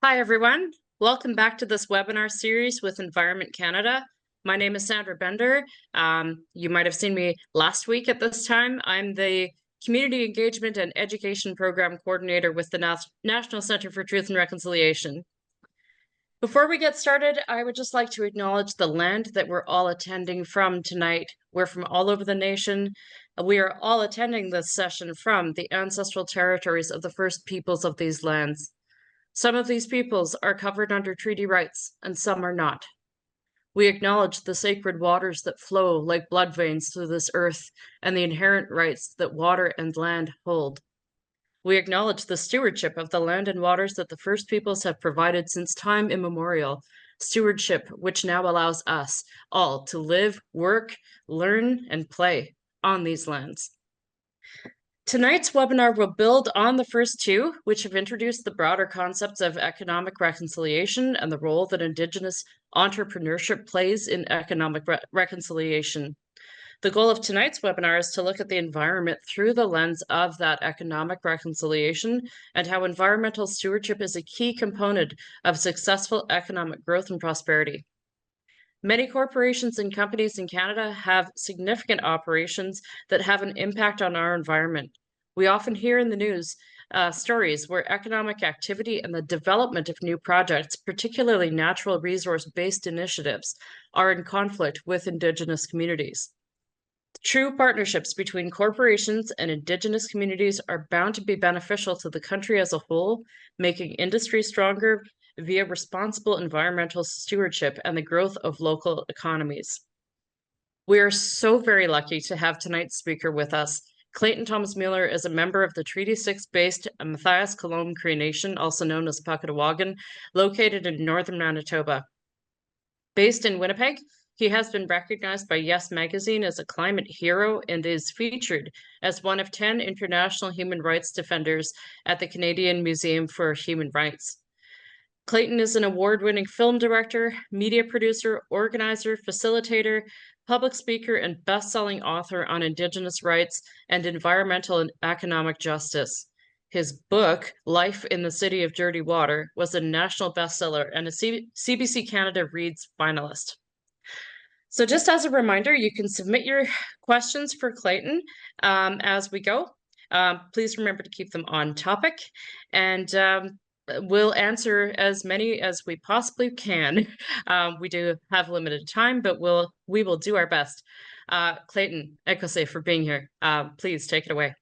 Hi, everyone. Welcome back to this webinar series with Environment Canada. My name is Sandra Bender. You might have seen me last week at this time. I'm the Community Engagement and Education Program Coordinator with the National Centre for Truth and Reconciliation. Before we get started, I would just like to acknowledge the land that we're all attending from tonight. We're from all over the nation. We are all attending this session from the ancestral territories of the First Peoples of these lands. Some of these peoples are covered under treaty rights, and some are not. We acknowledge the sacred waters that flow like blood veins through this earth and the inherent rights that water and land hold. We acknowledge the stewardship of the land and waters that the First Peoples have provided since time immemorial, stewardship which now allows us all to live, work, learn, and play on these lands. Tonight's webinar will build on the first two, which have introduced the broader concepts of economic reconciliation and the role that Indigenous entrepreneurship plays in economic reconciliation. The goal of tonight's webinar is to look at the environment through the lens of that economic reconciliation and how environmental stewardship is a key component of successful economic growth and prosperity. Many corporations and companies in Canada have significant operations that have an impact on our environment. We often hear in the news stories where economic activity and the development of new projects, particularly natural resource-based initiatives, are in conflict with Indigenous communities. True partnerships between corporations and Indigenous communities are bound to be beneficial to the country as a whole, making industry stronger via responsible environmental stewardship and the growth of local economies. We are so very lucky to have tonight's speaker with us. Clayton Thomas Mueller is a member of the Treaty 6-based Matthias Kalom Cree Nation, also known as Pakatawagan, located in northern Manitoba. Based in Winnipeg, he has been recognized by Yes Magazine as a climate hero and is featured as one of 10 international human rights defenders at the Canadian Museum for Human Rights. Clayton is an award-winning film director, media producer, organizer, facilitator, public speaker, and best-selling author on Indigenous rights and environmental and economic justice. His book, Life in the City of Dirty Water, was a national bestseller and a CBC Canada Reads finalist. So just as a reminder, you can submit your questions for Clayton as we go. Please remember to keep them on topic, and we'll answer as many as we possibly can. We do have limited time, but we will do our best. Clayton, ekose for being here. Please take it away.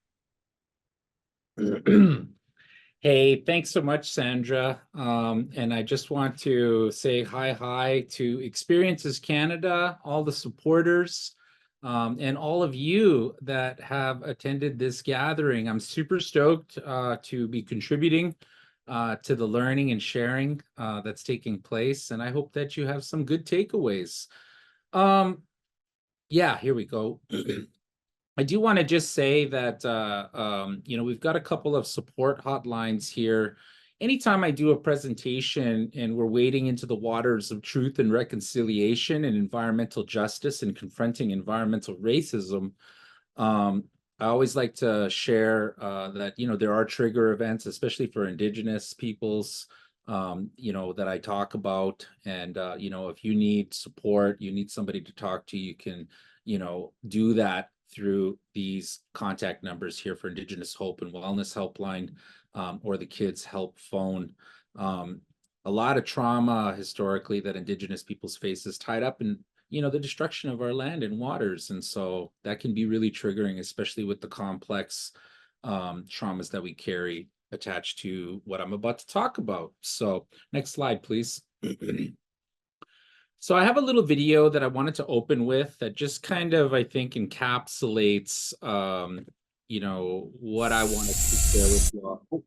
Hey, thanks so much, Sandra. And I just want to say hi to Experiences Canada, all the supporters, and all of you that have attended this gathering. I'm super stoked to be contributing to the learning and sharing that's taking place, and I hope that you have some good takeaways. Yeah, here we go. I do want to just say that, we've got a couple of support hotlines here. Anytime I do a presentation and we're wading into the waters of truth and reconciliation and environmental justice and confronting environmental racism, I always like to share that, there are trigger events, especially for Indigenous peoples, that I talk about. And, if you need support, you need somebody to talk to, you can, do that through these contact numbers here for Indigenous Hope and Wellness Helpline, or the Kids Help Phone. A lot of trauma historically that Indigenous peoples face is tied up in, the destruction of our land and waters. And so that can be really triggering, especially with the complex traumas that we carry attached to what I'm about to talk about. So next slide, please. So I have a little video that I wanted to open with that just kind of, I think, encapsulates, what I wanted to share with you all. Oh,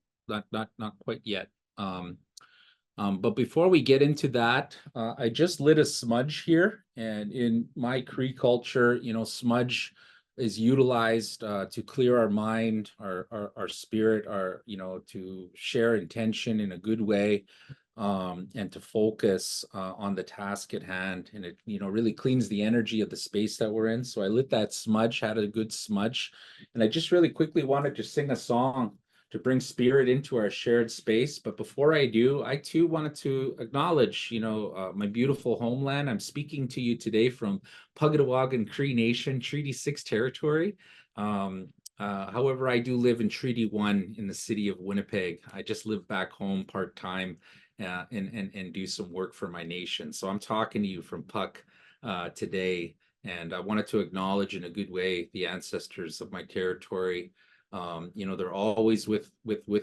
not quite yet. But before we get into that, I just lit a smudge here, and in my Cree culture, smudge is utilized to clear our mind, our spirit, to share intention in a good way. And to focus on the task at hand, and it really cleans the energy of the space that we're in. So I lit that smudge, had a good smudge, and I just really quickly wanted to sing a song to bring spirit into our shared space. But before I do, I too wanted to acknowledge, my beautiful homeland. I'm speaking to you today from Pugatawagan Cree Nation, Treaty 6 territory. However, I do live in Treaty 1 in the city of Winnipeg. I just live back home part-time and do some work for my nation. So I'm talking to you from Puck today, and I wanted to acknowledge in a good way the ancestors of my territory. They're always with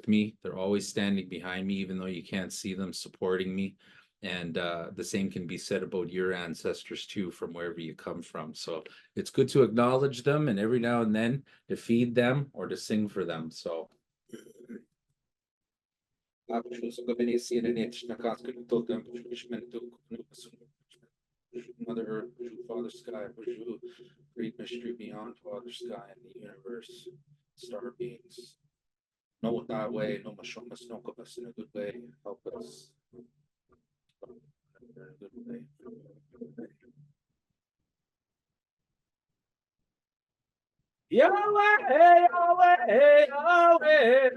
me. They're always standing behind me, even though you can't see them, supporting me. And the same can be said about your ancestors too, from wherever you come from. So it's good to acknowledge them, and every now and then to feed them or to sing for them. So Mother Earth, Father Sky, great mystery beyond Father Sky and the universe, star beings. Know it that way, no mashomas, no us in a good way, help us. In a good way. Yahweh, Yahweh, Yahweh,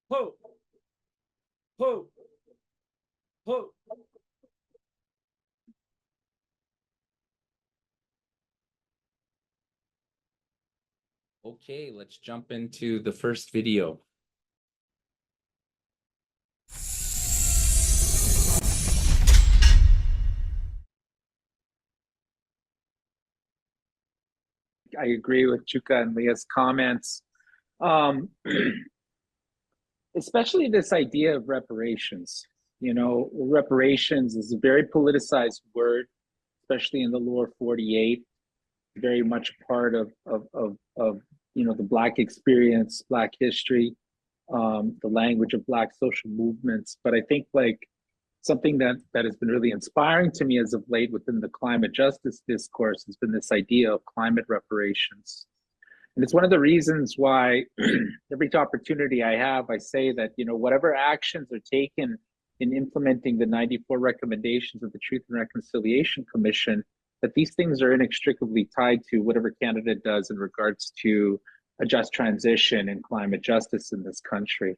Ho, ho, ho. Okay, let's jump into the first video. I agree with Chuka and Leah's comments. Especially this idea of reparations. Reparations is a very politicized word, especially in the lower 48, very much part of the Black experience, Black history, the language of Black social movements. But I think something that has been really inspiring to me as of late within the climate justice discourse has been this idea of climate reparations. And it's one of the reasons why every opportunity I have, I say that, whatever actions are taken in implementing the 94 recommendations of the Truth and Reconciliation Commission, that these things are inextricably tied to whatever Canada does in regards to a just transition and climate justice in this country.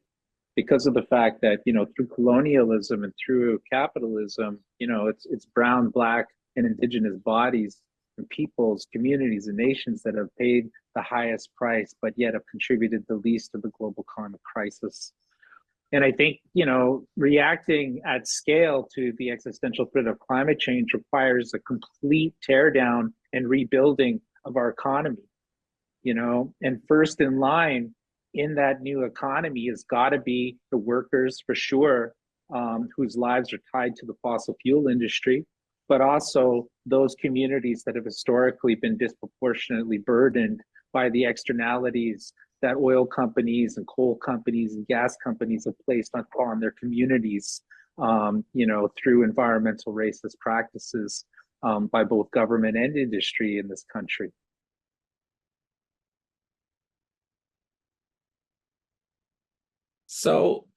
Because of the fact that, through colonialism and through capitalism, it's brown, Black, and Indigenous bodies and peoples, communities, and nations that have paid the highest price, but yet have contributed the least to the global climate crisis. And I think, reacting at scale to the existential threat of climate change requires a complete teardown and rebuilding of our economy, and first in line in that new economy has got to be the workers, for sure, whose lives are tied to the fossil fuel industry, but also those communities that have historically been disproportionately burdened by the externalities that oil companies and coal companies and gas companies have placed upon their communities, through environmental racist practices by both government and industry in this country. So,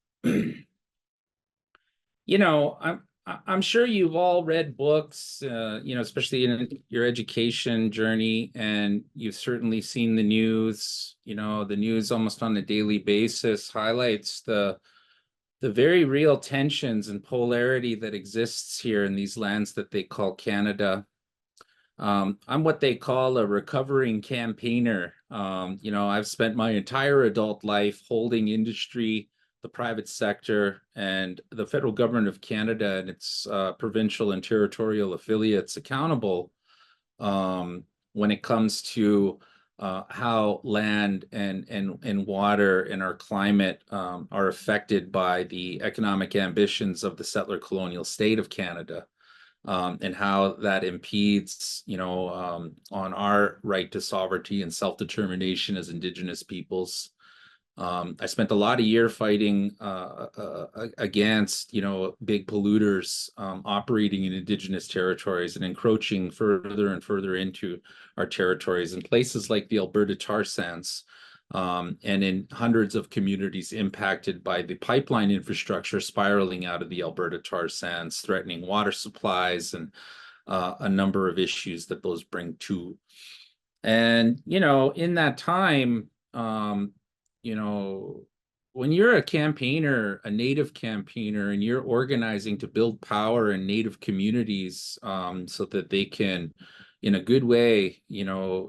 I'm sure you've all read books, especially in your education journey, and you've certainly seen the news. The news almost on a daily basis highlights the very real tensions and polarity that exists here in these lands that they call Canada. I'm what they call a recovering campaigner. I've spent my entire adult life holding industry, the private sector, and the federal government of Canada and its provincial and territorial affiliates accountable when it comes to how land and water and our climate are affected by the economic ambitions of the settler colonial state of Canada. And how that impedes, on our right to sovereignty and self-determination as Indigenous peoples. I spent a lot of year fighting against, big polluters operating in Indigenous territories and encroaching further and further into our territories in places like the Alberta tar sands. And in hundreds of communities impacted by the pipeline infrastructure spiraling out of the Alberta tar sands, threatening water supplies and a number of issues that those bring to. And, in that time, when you're a campaigner, a Native campaigner, and you're organizing to build power in Native communities so that they can, in a good way,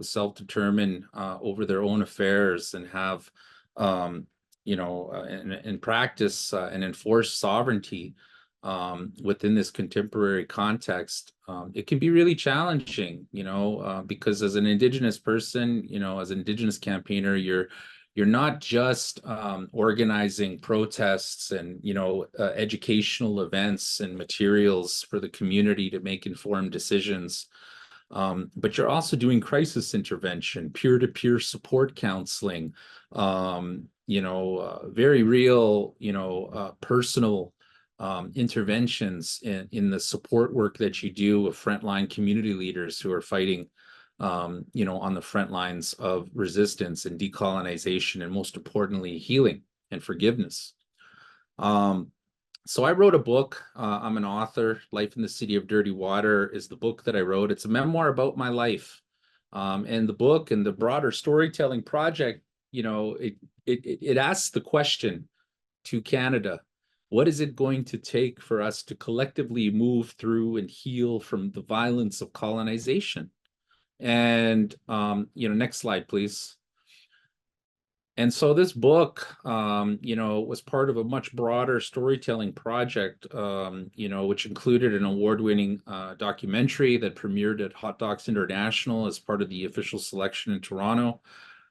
self-determine over their own affairs and have, and practice and enforce sovereignty within this contemporary context, it can be really challenging, because as an Indigenous person, as an Indigenous campaigner, you're not just organizing protests and educational events and materials for the community to make informed decisions, but you're also doing crisis intervention, peer-to-peer support counseling, very real, personal interventions in the support work that you do with frontline community leaders who are fighting on the front lines of resistance and decolonization, and most importantly, healing and forgiveness. So I wrote a book. I'm an author. Life in the City of Dirty Water is the book that I wrote. It's a memoir about my life. And the book and the broader storytelling project, it asks the question to Canada: what is it going to take for us to collectively move through and heal from the violence of colonization? And, next slide, please. And so this book, was part of a much broader storytelling project, which included an award-winning documentary that premiered at Hot Docs International as part of the official selection in Toronto.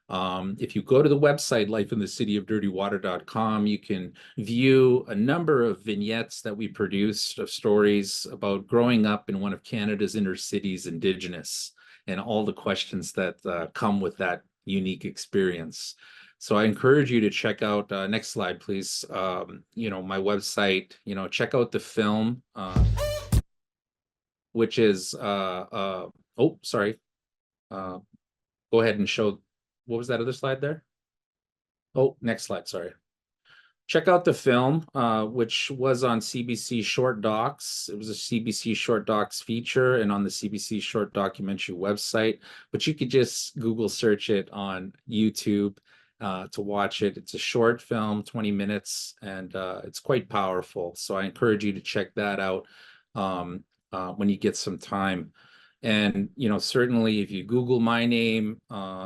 If you go to the website, lifeinthecityofdirtywater.com, you can view a number of vignettes that we produced of stories about growing up in one of Canada's inner cities, Indigenous, and all the questions that come with that unique experience. So I encourage you to check out, next slide, please, my website, check out the film, which is, oh, sorry. Go ahead and show, what was that other slide there? Oh, next slide, sorry. Check out the film, which was on CBC Short Docs. It was a CBC Short Docs feature and on the CBC Short Documentary website, but you could just Google search it on YouTube to watch it. It's a short film, 20 minutes, and it's quite powerful. So I encourage you to check that out when you get some time. And, certainly if you Google my name,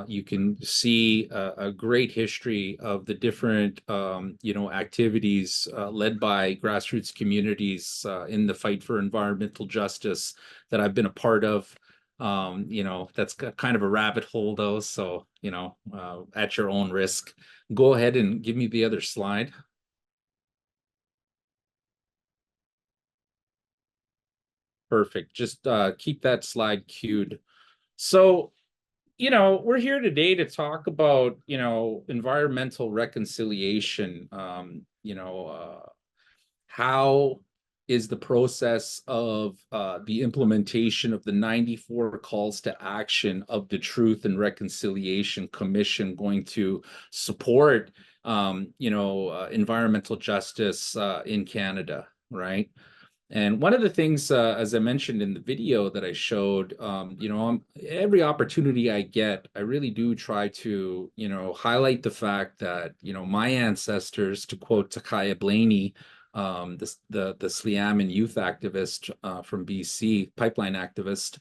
you can see a great history of the different, activities led by grassroots communities in the fight for environmental justice that I've been a part of. That's kind of a rabbit hole though. So, at your own risk. Go ahead and give me the other slide. Perfect. Just keep that slide queued. So, we're here today to talk about, environmental reconciliation. How is the process of the implementation of the 94 calls to action of the Truth and Reconciliation Commission going to support, environmental justice in Canada, right? And one of the things, as I mentioned in the video that I showed, every opportunity I get, I really do try to, highlight the fact that, my ancestors, to quote Takaya Blaney, the Sliammon youth activist from BC, pipeline activist,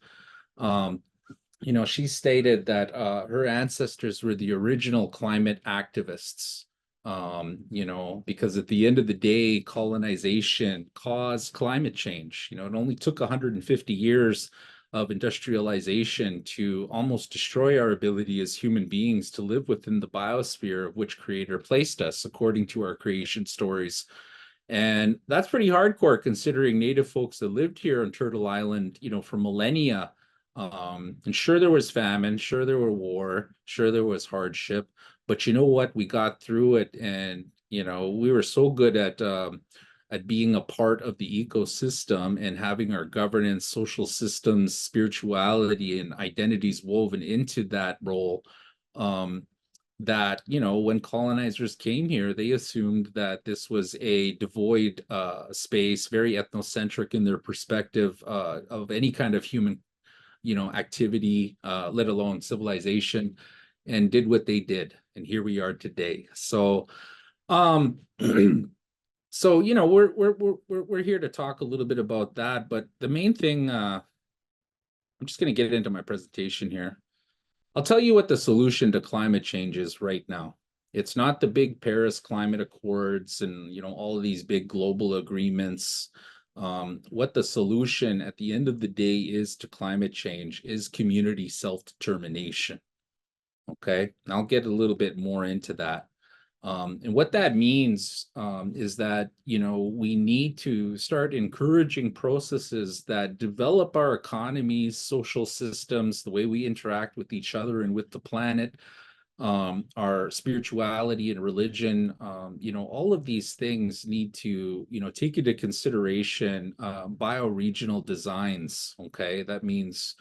You know, she stated that her ancestors were the original climate activists. You know, because at the end of the day, colonization caused climate change. You know, it only took 150 years of industrialization to almost destroy our ability as human beings to live within the biosphere of which Creator placed us, according to our creation stories. And that's pretty hardcore considering Native folks that lived here on Turtle Island, you know, for millennia. And sure, there was famine, sure, there were war, sure, there was hardship. But you know what? We got through it, and you know, we were so good at being a part of the ecosystem and having our governance, social systems, spirituality, and identities woven into that role. That, you know, when colonizers came here, they assumed that this was a devoid space, very ethnocentric in their perspective of any kind of human, you know, activity, let alone civilization, and did what they did. And here we are today. So, so, you know, we're here to talk a little bit about that. But the main thing, I'm just going to get into my presentation here. I'll tell you what the solution to climate change is right now. It's not the big Paris Climate Accords and, you know, all of these big global agreements. What the solution at the end of the day is to climate change is community self-determination. Okay, and I'll get a little bit more into that. And what that means is that, you know, we need to start encouraging processes that develop our economies, social systems, the way we interact with each other and with the planet, our spirituality and religion. You know, all of these things need to, you know, take into consideration bioregional designs. Okay, that means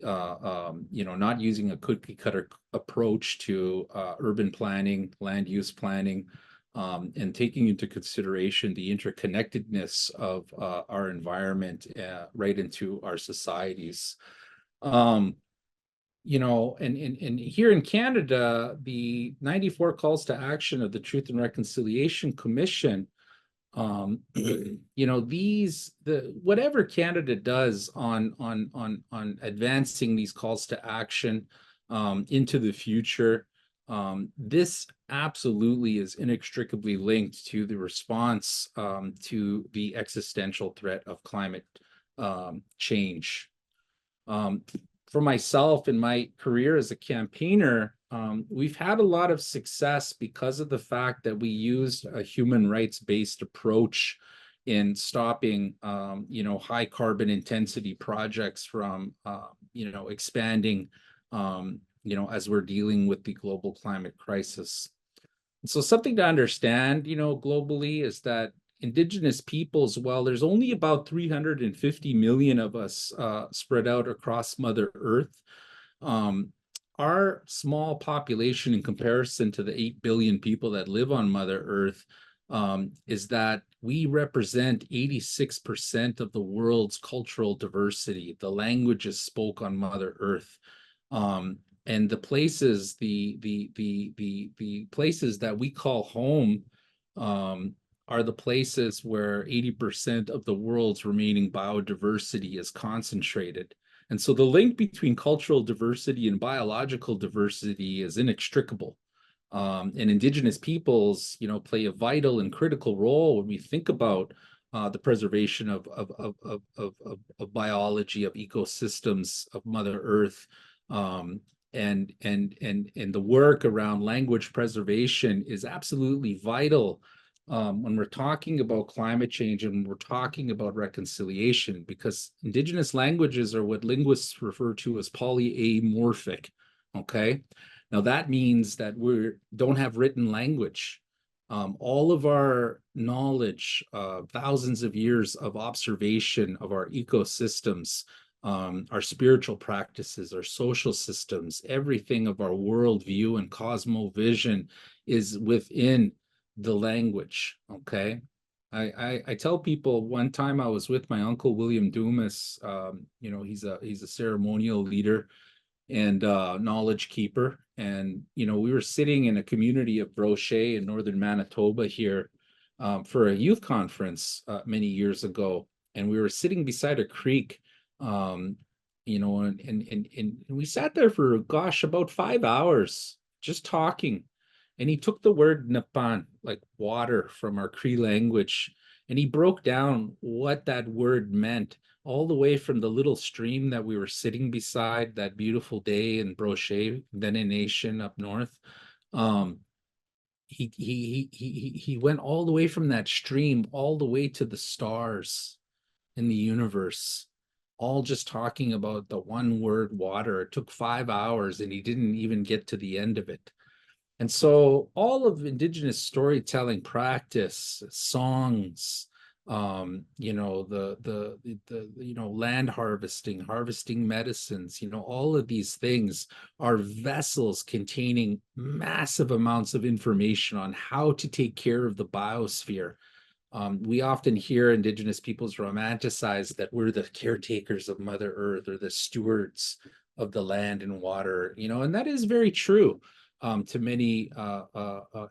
you know, not using a cookie cutter approach to urban planning, land use planning, and taking into consideration the interconnectedness of our environment right into our societies. You know, and here in Canada, the 94 calls to action of the Truth and Reconciliation Commission, you know, whatever Canada does on advancing these calls to action into the future, this absolutely is inextricably linked to the response to the existential threat of climate change. For myself in my career as a campaigner, we've had a lot of success because of the fact that we used a human rights-based approach in stopping, you know, high carbon intensity projects from, you know, expanding, you know, as we're dealing with the global climate crisis. And so something to understand, you know, globally is that Indigenous peoples, while there's only about 350 million of us spread out across Mother Earth, our small population in comparison to the 8 billion people that live on Mother Earth is that we represent 86% of the world's cultural diversity, the languages spoke on Mother Earth. And the places, the places that we call home are the places where 80% of the world's remaining biodiversity is concentrated. And so the link between cultural diversity and biological diversity is inextricable. And Indigenous peoples, you know, play a vital and critical role when we think about the preservation of biology, of ecosystems, of Mother Earth, and the work around language preservation is absolutely vital when we're talking about climate change and when we're talking about reconciliation, because Indigenous languages are what linguists refer to as polyamorphic. Okay, now that means that we don't have written language. All of our knowledge, thousands of years of observation of our ecosystems, our spiritual practices, our social systems, everything of our worldview and cosmovision is within the language. Okay, I tell people, one time I was with my uncle William Dumas. You know, he's a ceremonial leader and knowledge keeper, and you know, we were sitting in a community of Brochet in northern Manitoba here for a youth conference many years ago, and we were sitting beside a creek, you and we sat there for, gosh, about 5 hours just talking. And he took the word napan, like water, from our Cree language, and he broke down what that word meant, all the way from the little stream that we were sitting beside that beautiful day in Brochet, Dene Nation up north. He went all the way from that stream all the way to the stars in the universe, all just talking about the one word water. It took 5 hours and he didn't even get to the end of it. And so all of Indigenous storytelling practice, songs, land harvesting medicines, all of these things are vessels containing massive amounts of information on how to take care of the biosphere. We often hear Indigenous peoples romanticize that we're the caretakers of Mother Earth, or the stewards of the land and water, and that is very true. To many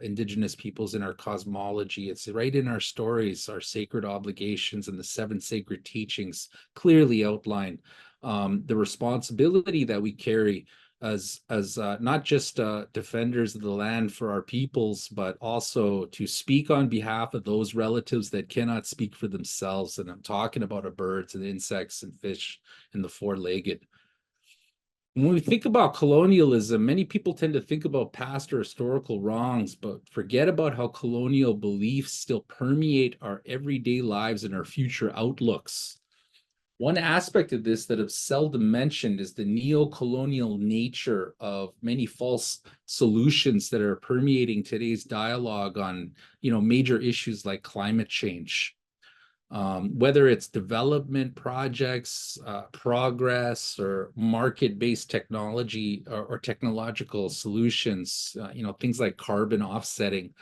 Indigenous peoples in our cosmology. It's right in our stories, our sacred obligations, and the 7 sacred teachings clearly outline the responsibility that we carry as not just defenders of the land for our peoples, but also to speak on behalf of those relatives that cannot speak for themselves. And I'm talking about our birds and insects and fish and the 4-legged. When we think about colonialism, many people tend to think about past or historical wrongs, but forget about how colonial beliefs still permeate our everyday lives and our future outlooks. One aspect of this that is seldom mentioned is the neo-colonial nature of many false solutions that are permeating today's dialogue on, major issues like climate change. Whether it's development projects, progress, or market-based technology or technological solutions, things like carbon offsetting.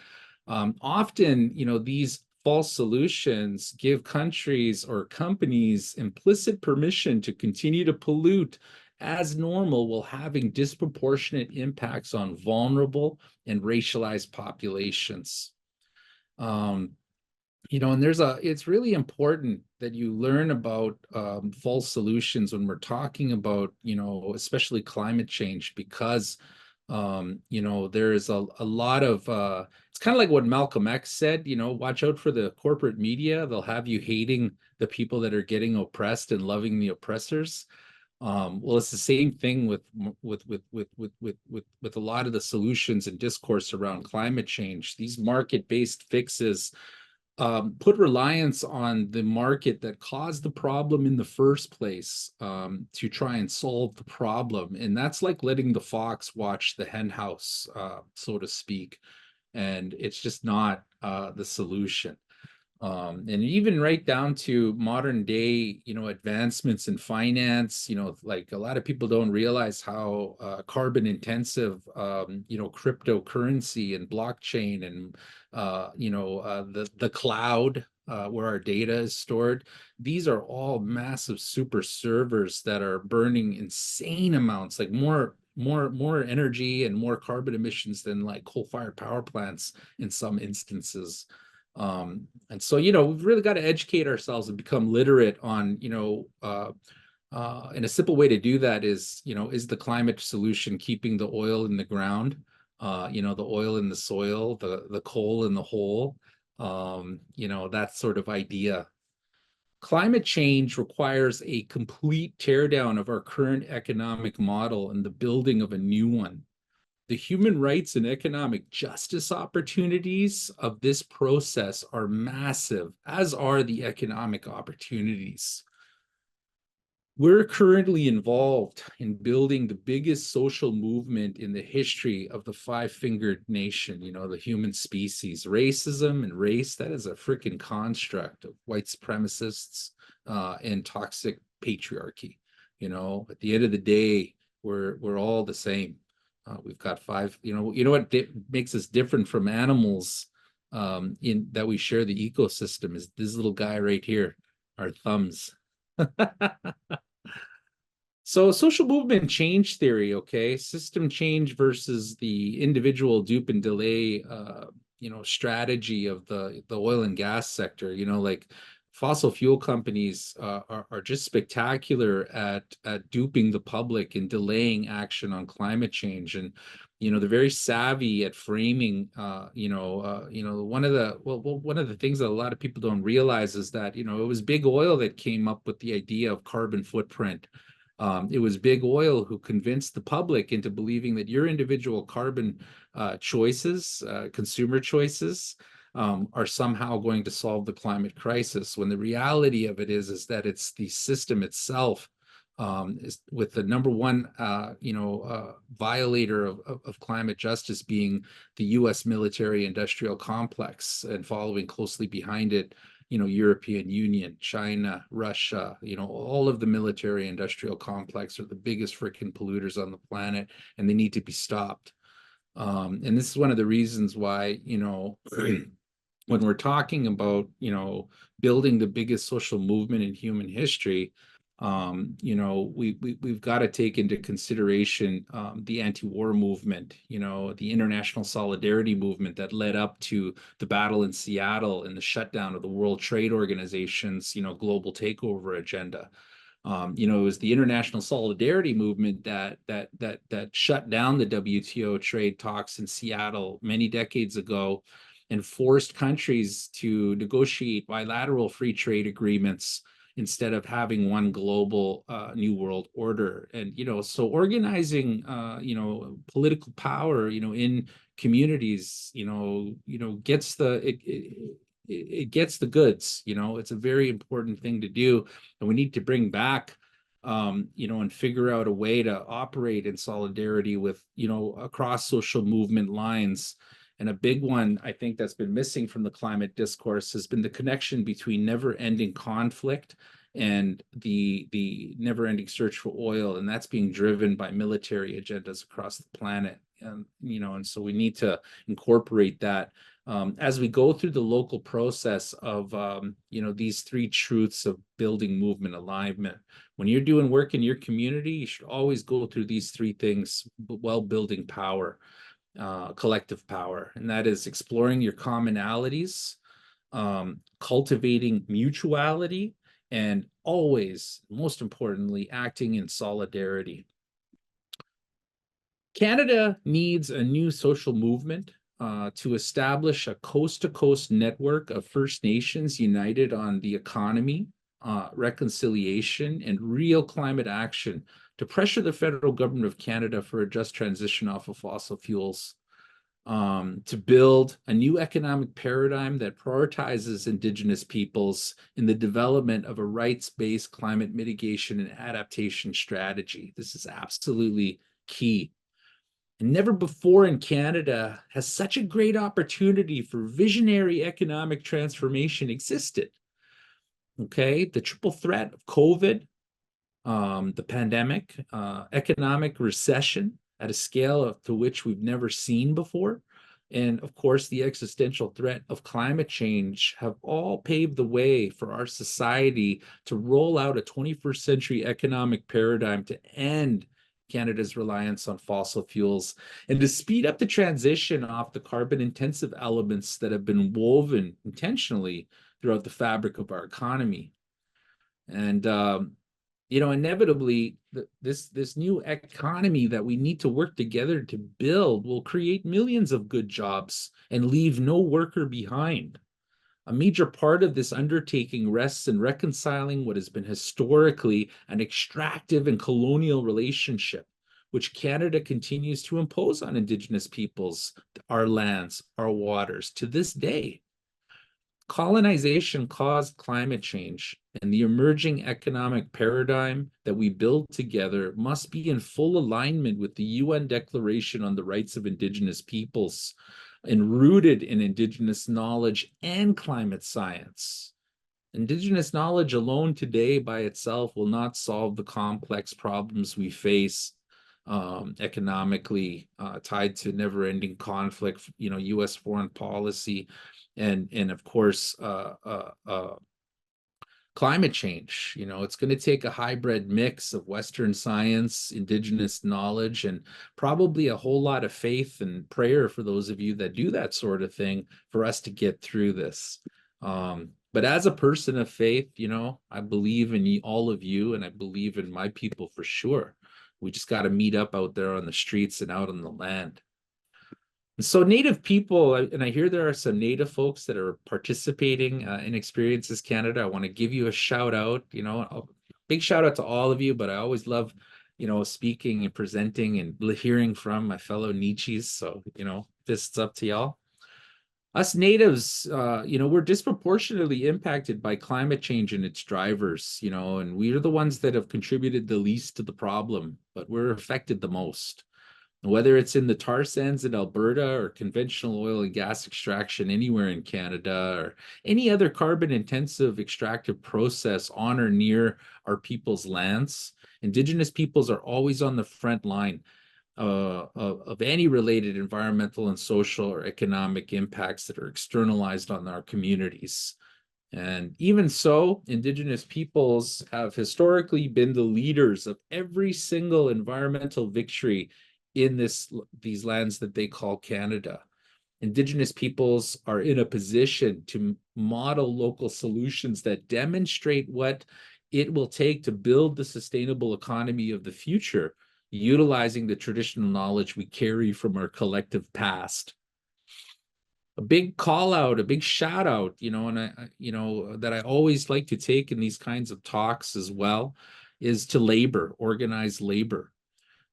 Often, these false solutions give countries or companies implicit permission to continue to pollute as normal, while having disproportionate impacts on vulnerable and racialized populations. And it's really important that you learn about false solutions when we're talking about, especially climate change, because, there is a lot of, it's kind of like what Malcolm X said, watch out for the corporate media. They'll have you hating the people that are getting oppressed and loving the oppressors. Well, it's the same thing with a lot of the solutions and discourse around climate change. These market-based fixes put reliance on the market that caused the problem in the first place to try and solve the problem. And that's like letting the fox watch the hen house, so to speak. And it's just not the solution. And even right down to modern day, advancements in finance, like a lot of people don't realize how carbon intensive, cryptocurrency and blockchain and, the cloud, where our data is stored. These are all massive super servers that are burning insane amounts, like more energy and more carbon emissions than like coal-fired power plants in some instances. And so, we've really got to educate ourselves and become literate on, and a simple way to do that is, is the climate solution keeping the oil in the ground, the oil in the soil, the coal in the hole, that sort of idea. Climate change requires a complete teardown of our current economic model and the building of a new one. The human rights and economic justice opportunities of this process are massive, as are the economic opportunities. We're currently involved in building the biggest social movement in the history of the 5-fingered nation, the human species. Racism and race, that is a freaking construct of white supremacists and toxic patriarchy. At the end of the day, we're all the same. We've got 5, what makes us different from animals in that we share the ecosystem is this little guy right here, our thumbs. So social movement change theory, okay, system change versus the individual dupe and delay, strategy of the oil and gas sector, like fossil fuel companies are just spectacular at duping the public and delaying action on climate change. And they're very savvy at framing. One of the things that a lot of people don't realize is that it was big oil that came up with the idea of carbon footprint. It was big oil who convinced the public into believing that your individual carbon choices, consumer choices, are somehow going to solve the climate crisis, when the reality of it is that it's the system itself, is with the number one violator of climate justice being the U.S. military industrial complex, and following closely behind it, European Union, China, Russia. All of the military industrial complex are the biggest freaking polluters on the planet, and they need to be stopped. And this is one of the reasons why when we're talking about building the biggest social movement in human history, we've got to take into consideration the anti-war movement, the international solidarity movement that led up to the battle in Seattle and the shutdown of the World Trade Organization's global takeover agenda. It was the international solidarity movement that shut down the WTO trade talks in Seattle many decades ago, and forced countries to negotiate bilateral free trade agreements instead of having one global new world order. And so organizing political power in communities gets it gets the goods. It's a very important thing to do, and we need to bring back and figure out a way to operate in solidarity with across social movement lines. And a big one, I think, that's been missing from the climate discourse has been the connection between never-ending conflict and the never-ending search for oil, and that's being driven by military agendas across the planet. And so we need to incorporate that as we go through the local process of these three truths of building movement alignment. When you're doing work in your community, you should always go through these three things while building power. Collective power, and that is exploring your commonalities, cultivating mutuality, and always, most importantly, acting in solidarity. Canada needs a new social movement to establish a coast-to-coast network of First Nations united on the economy, reconciliation, and real climate action to pressure the federal government of Canada for a just transition off of fossil fuels, to build a new economic paradigm that prioritizes Indigenous peoples in the development of a rights-based climate mitigation and adaptation strategy. This is absolutely key. And never before in Canada has such a great opportunity for visionary economic transformation existed. Okay, the triple threat of COVID, the pandemic, economic recession at a scale to which we've never seen before, and of course the existential threat of climate change have all paved the way for our society to roll out a 21st century economic paradigm to end Canada's reliance on fossil fuels and to speed up the transition off the carbon intensive elements that have been woven intentionally throughout the fabric of our economy. And inevitably, this new economy that we need to work together to build will create millions of good jobs and leave no worker behind. A major part of this undertaking rests in reconciling what has been historically an extractive and colonial relationship, which Canada continues to impose on Indigenous peoples, our lands, our waters, to this day. Colonization caused climate change, and the emerging economic paradigm that we build together must be in full alignment with the UN Declaration on the Rights of Indigenous Peoples and rooted in Indigenous knowledge and climate science. Indigenous knowledge alone today by itself will not solve the complex problems we face economically, tied to never-ending conflict, U.S. foreign policy, and of course, climate change. It's going to take a hybrid mix of Western science, Indigenous knowledge, and probably a whole lot of faith and prayer for those of you that do that sort of thing for us to get through this. But as a person of faith, you know, I believe in all of you, and I believe in my people for sure. We just got to meet up out there on the streets and out on the land. And so Native people, and I hear there are some Native folks that are participating in Experiences Canada. I want to give you a shout out, you know, a big shout out to all of you, but I always love, you know, speaking and presenting and hearing from my fellow Nietzsches. So, you know, fists up to y'all. Us natives, you know, we're disproportionately impacted by climate change and its drivers, you know, and we are the ones that have contributed the least to the problem, but we're affected the most. Whether it's in the tar sands in Alberta or conventional oil and gas extraction anywhere in Canada or any other carbon intensive extractive process on or near our people's lands, Indigenous peoples are always on the front line of any related environmental and social or economic impacts that are externalized on our communities. And even so, Indigenous peoples have historically been the leaders of every single environmental victory in these lands that they call Canada. Indigenous peoples are in a position to model local solutions that demonstrate what it will take to build the sustainable economy of the future, utilizing the traditional knowledge we carry from our collective past. A big call out, a big shout out, you know, and you know, that I always like to take in these kinds of talks as well, is to labor, organized labor.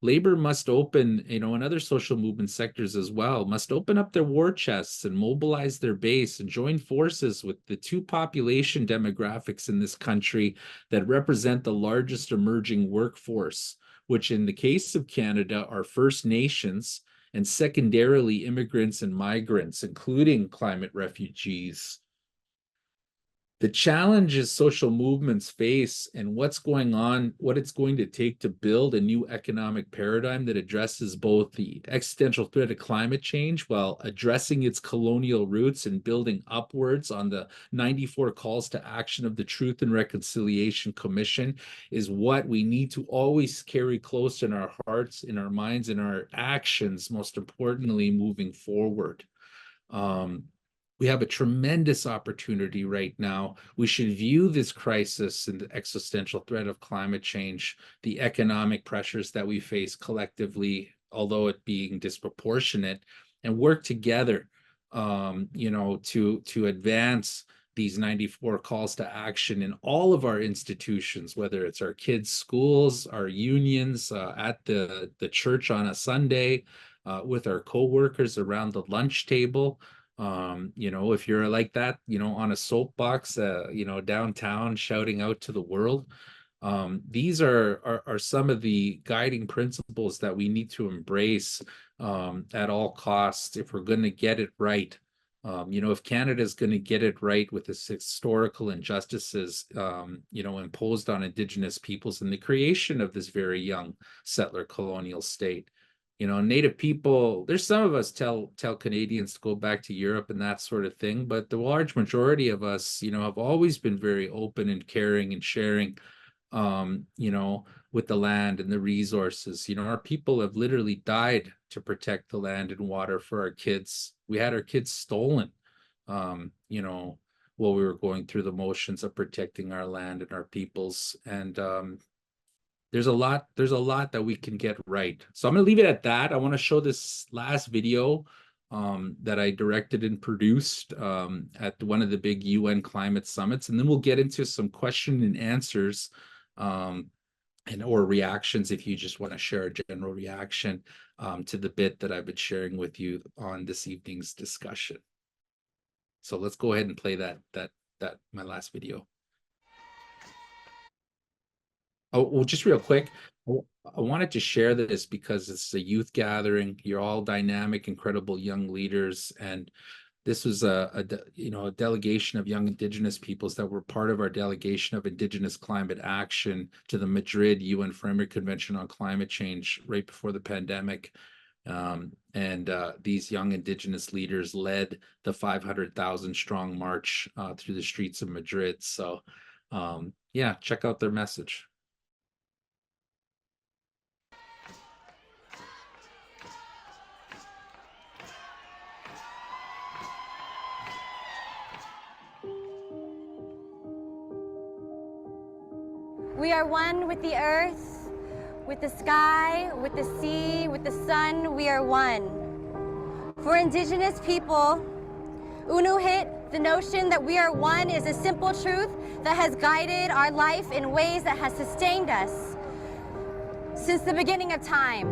Labor must open, you know, and other social movement sectors as well, must open up their war chests and mobilize their base and join forces with the two population demographics in this country that represent the largest emerging workforce, which in the case of Canada are First Nations and secondarily immigrants and migrants, including climate refugees. The challenges social movements face and what's going on, what it's going to take to build a new economic paradigm that addresses both the existential threat of climate change while addressing its colonial roots and building upwards on the 94 calls to action of the Truth and Reconciliation Commission is what we need to always carry close in our hearts, in our minds, in our actions, most importantly, moving forward. We have a tremendous opportunity right now. We should view this crisis and the existential threat of climate change, the economic pressures that we face collectively, although it being disproportionate, and work together, you know, to advance these 94 calls to action in all of our institutions, whether it's our kids' schools, our unions, at the church on a Sunday, with our co-workers around the lunch table. You know, if you're like that, you know, on a soapbox, you know, downtown shouting out to the world, these are some of the guiding principles that we need to embrace at all costs if we're going to get it right. You know, if Canada is going to get it right with its historical injustices, you know, imposed on Indigenous peoples and the creation of this very young settler colonial state. You know, Native people, there's some of us tell Canadians to go back to Europe and that sort of thing, but the large majority of us, you know, have always been very open and caring and sharing, you know, with the land and the resources. You know, our people have literally died to protect the land and water for our kids. We had our kids stolen, you know, while we were going through the motions of protecting our land and our peoples. And there's a lot that we can get right. So I'm going to leave it at that. I want to show this last video that I directed and produced at one of the big UN climate summits, and then we'll get into some question and answers or reactions if you just want to share a general reaction to the bit that I've been sharing with you on this evening's discussion. So let's go ahead and play that my last video. Oh, well, just real quick, I wanted to share this because it's a youth gathering. You're all dynamic, incredible young leaders, and this was a delegation of young Indigenous peoples that were part of our delegation of Indigenous climate action to the Madrid UN Framework Convention on Climate Change right before the pandemic. These young Indigenous leaders led the 500,000 strong march through the streets of Madrid. So yeah, check out their message. We are one with the earth, with the sky, with the sea, with the sun. We are one. For Indigenous people, Inuit, the notion that we are one is a simple truth that has guided our life in ways that has sustained us since the beginning of time.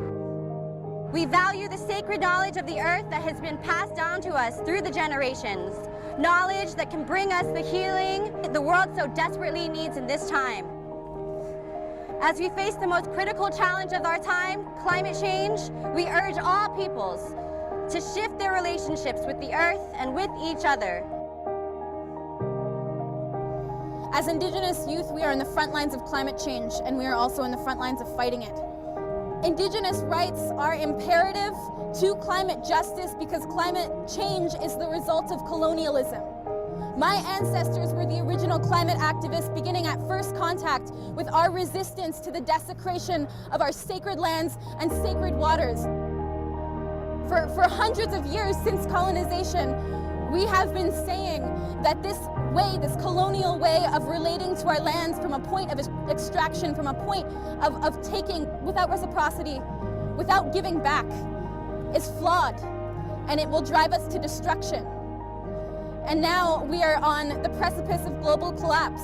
We value the sacred knowledge of the earth that has been passed down to us through the generations, knowledge that can bring us the healing the world so desperately needs in this time. As we face the most critical challenge of our time, climate change, we urge all peoples to shift their relationships with the earth and with each other. As Indigenous youth, we are in the front lines of climate change, and we are also in the front lines of fighting it. Indigenous rights are imperative to climate justice because climate change is the result of colonialism. My ancestors were the original climate activists, beginning at first contact with our resistance to the desecration of our sacred lands and sacred waters. For hundreds of years since colonization, we have been saying that this way, this colonial way of relating to our lands from a point of extraction, from a point of taking without reciprocity, without giving back, is flawed, and it will drive us to destruction. And now we are on the precipice of global collapse.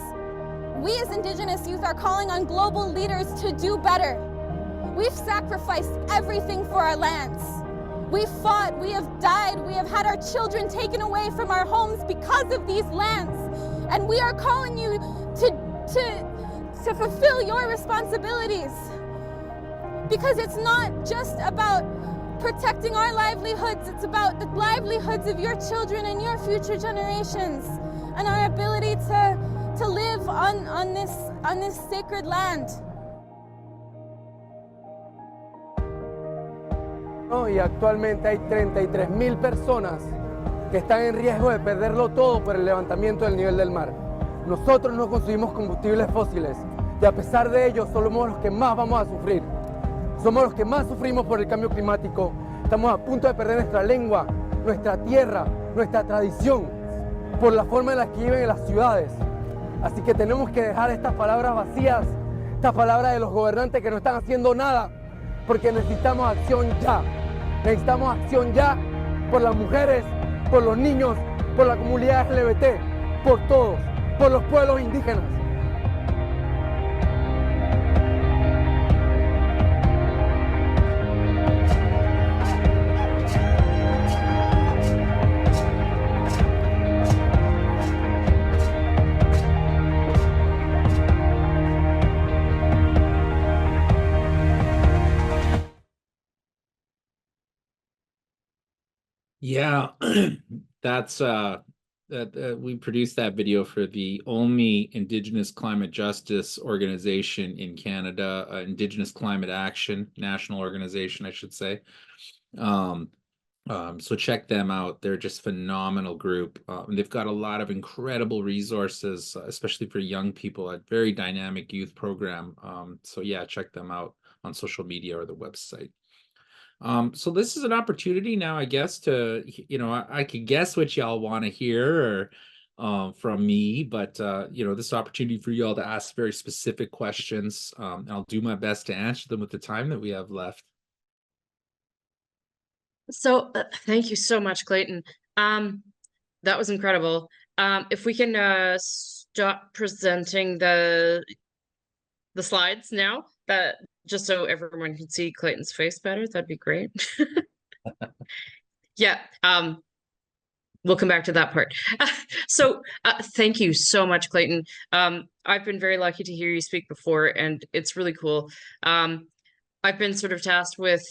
We as Indigenous youth are calling on global leaders to do better. We've sacrificed everything for our lands. We've fought, we have died, we have had our children taken away from our homes because of these lands. And we are calling you to fulfill your responsibilities. Because it's not just about protecting our livelihoods, it's about the livelihoods of your children and your future generations, and our ability to live on this sacred land. Y actualmente hay 33.000 personas que están en riesgo de perderlo todo por el levantamiento del nivel del mar. Nosotros no consumimos combustibles fósiles y a pesar de ello somos los que más vamos a sufrir. Somos los que más sufrimos por el cambio climático. Estamos a punto de perder nuestra lengua, nuestra tierra, nuestra tradición, por la forma en la que viven en las ciudades. Así que tenemos que dejar estas palabras vacías, estas palabras de los gobernantes que no están haciendo nada, porque necesitamos acción ya. Necesitamos acción ya por las mujeres, por los niños, por la comunidad LGBT, por todos, por los pueblos indígenas. Yeah, that's we produced that video for the only Indigenous climate justice organization in Canada, Indigenous Climate Action National Organization, I should say. So check them out. They're just phenomenal group. They've got a lot of incredible resources, especially for young people, a very dynamic youth program. So yeah, check them out on social media or the website. So this is an opportunity now, I guess, to, I could guess what y'all want to hear or, from me, but, this is an opportunity for y'all to ask very specific questions. And I'll do my best to answer them with the time that we have left. So thank you so much, Clayton. That was incredible. If we can stop presenting the slides now, that just so everyone can see Clayton's face better, that'd be great. Yeah, we'll come back to that part. So thank you so much, Clayton. I've been very lucky to hear you speak before, and it's really cool. I've been sort of tasked with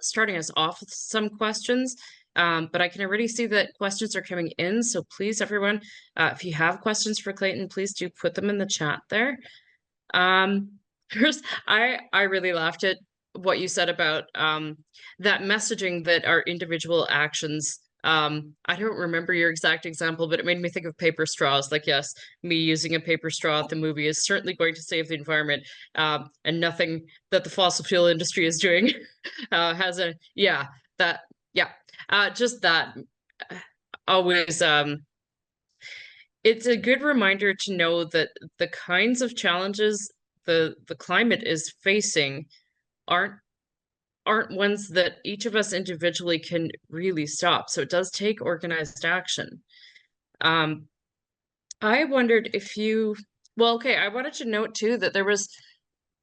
starting us off with some questions, but I can already see that questions are coming in. So please, everyone, if you have questions for Clayton, please do put them in the chat there. First, I really laughed at what you said about that messaging that our individual actions. I don't remember your exact example, but it made me think of paper straws. Like, yes, me using a paper straw at the movie is certainly going to save the environment, and nothing that the fossil fuel industry is doing has a, just that always, it's a good reminder to know that the kinds of challenges the climate is facing aren't ones that each of us individually can really stop. So it does take organized action. I wondered if you, well, okay, I wanted to note too that there was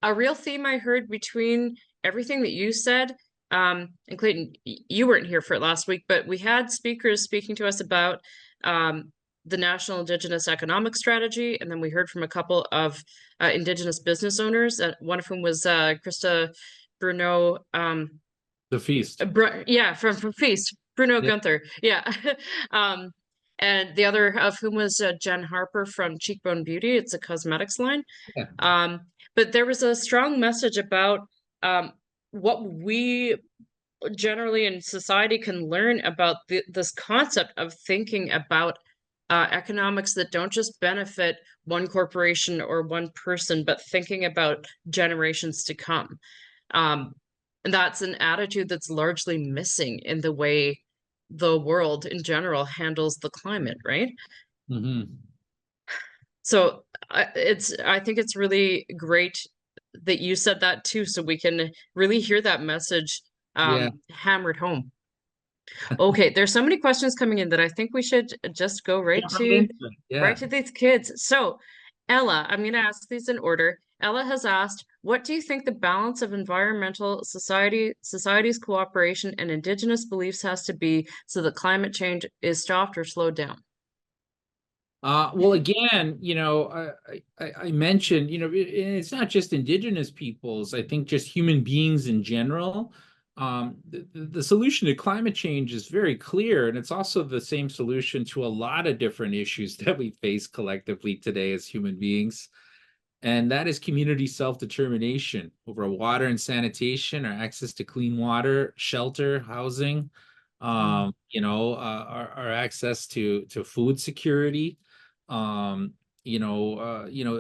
a real theme I heard between everything that you said, and Clayton, you weren't here for it last week, but we had speakers speaking to us about the National Indigenous Economic Strategy, and then we heard from a couple of Indigenous business owners, one of whom was Krista Bruno. The Feast. Yeah, from Feast, Bruno Yeah. Gunther. Yeah. And the other of whom was Jen Harper from Cheekbone Beauty. It's a cosmetics line. Yeah. But there was a strong message about what we generally in society can learn about this concept of thinking about economics that don't just benefit one corporation or one person, but thinking about generations to come. And that's an attitude that's largely missing in the way the world in general handles the climate, right? Mm-hmm. So I think it's really great that you said that too, so we can really hear that message hammered home. Okay, there's so many questions coming in that I think we should just go right to these kids. So Ella, I'm going to ask these in order. Ella has asked, what do you think the balance of environmental society's cooperation and Indigenous beliefs has to be so that climate change is stopped or slowed down? Well, again, I mentioned, it's not just Indigenous peoples. I think just human beings in general. The solution to climate change is very clear, and it's also the same solution to a lot of different issues that we face collectively today as human beings. And that is community self-determination over water and sanitation, our access to clean water, shelter, housing, our access to food security,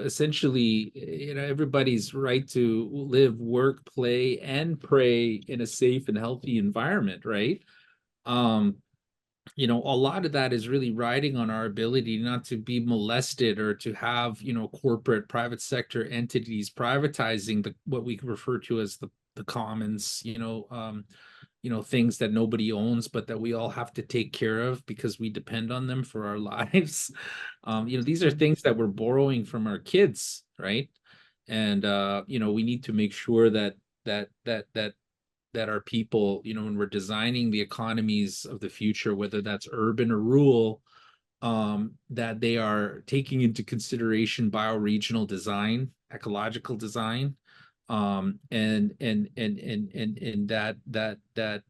essentially, everybody's right to live, work, play, and pray in a safe and healthy environment, right? A lot of that is really riding on our ability not to be molested or to have, corporate private sector entities privatizing what we refer to as the commons, things that nobody owns, but that we all have to take care of because we depend on them for our lives. These are things that we're borrowing from our kids, right? And we need to make sure that our people, when we're designing the economies of the future, whether that's urban or rural, that they are taking into consideration bioregional design, ecological design, and that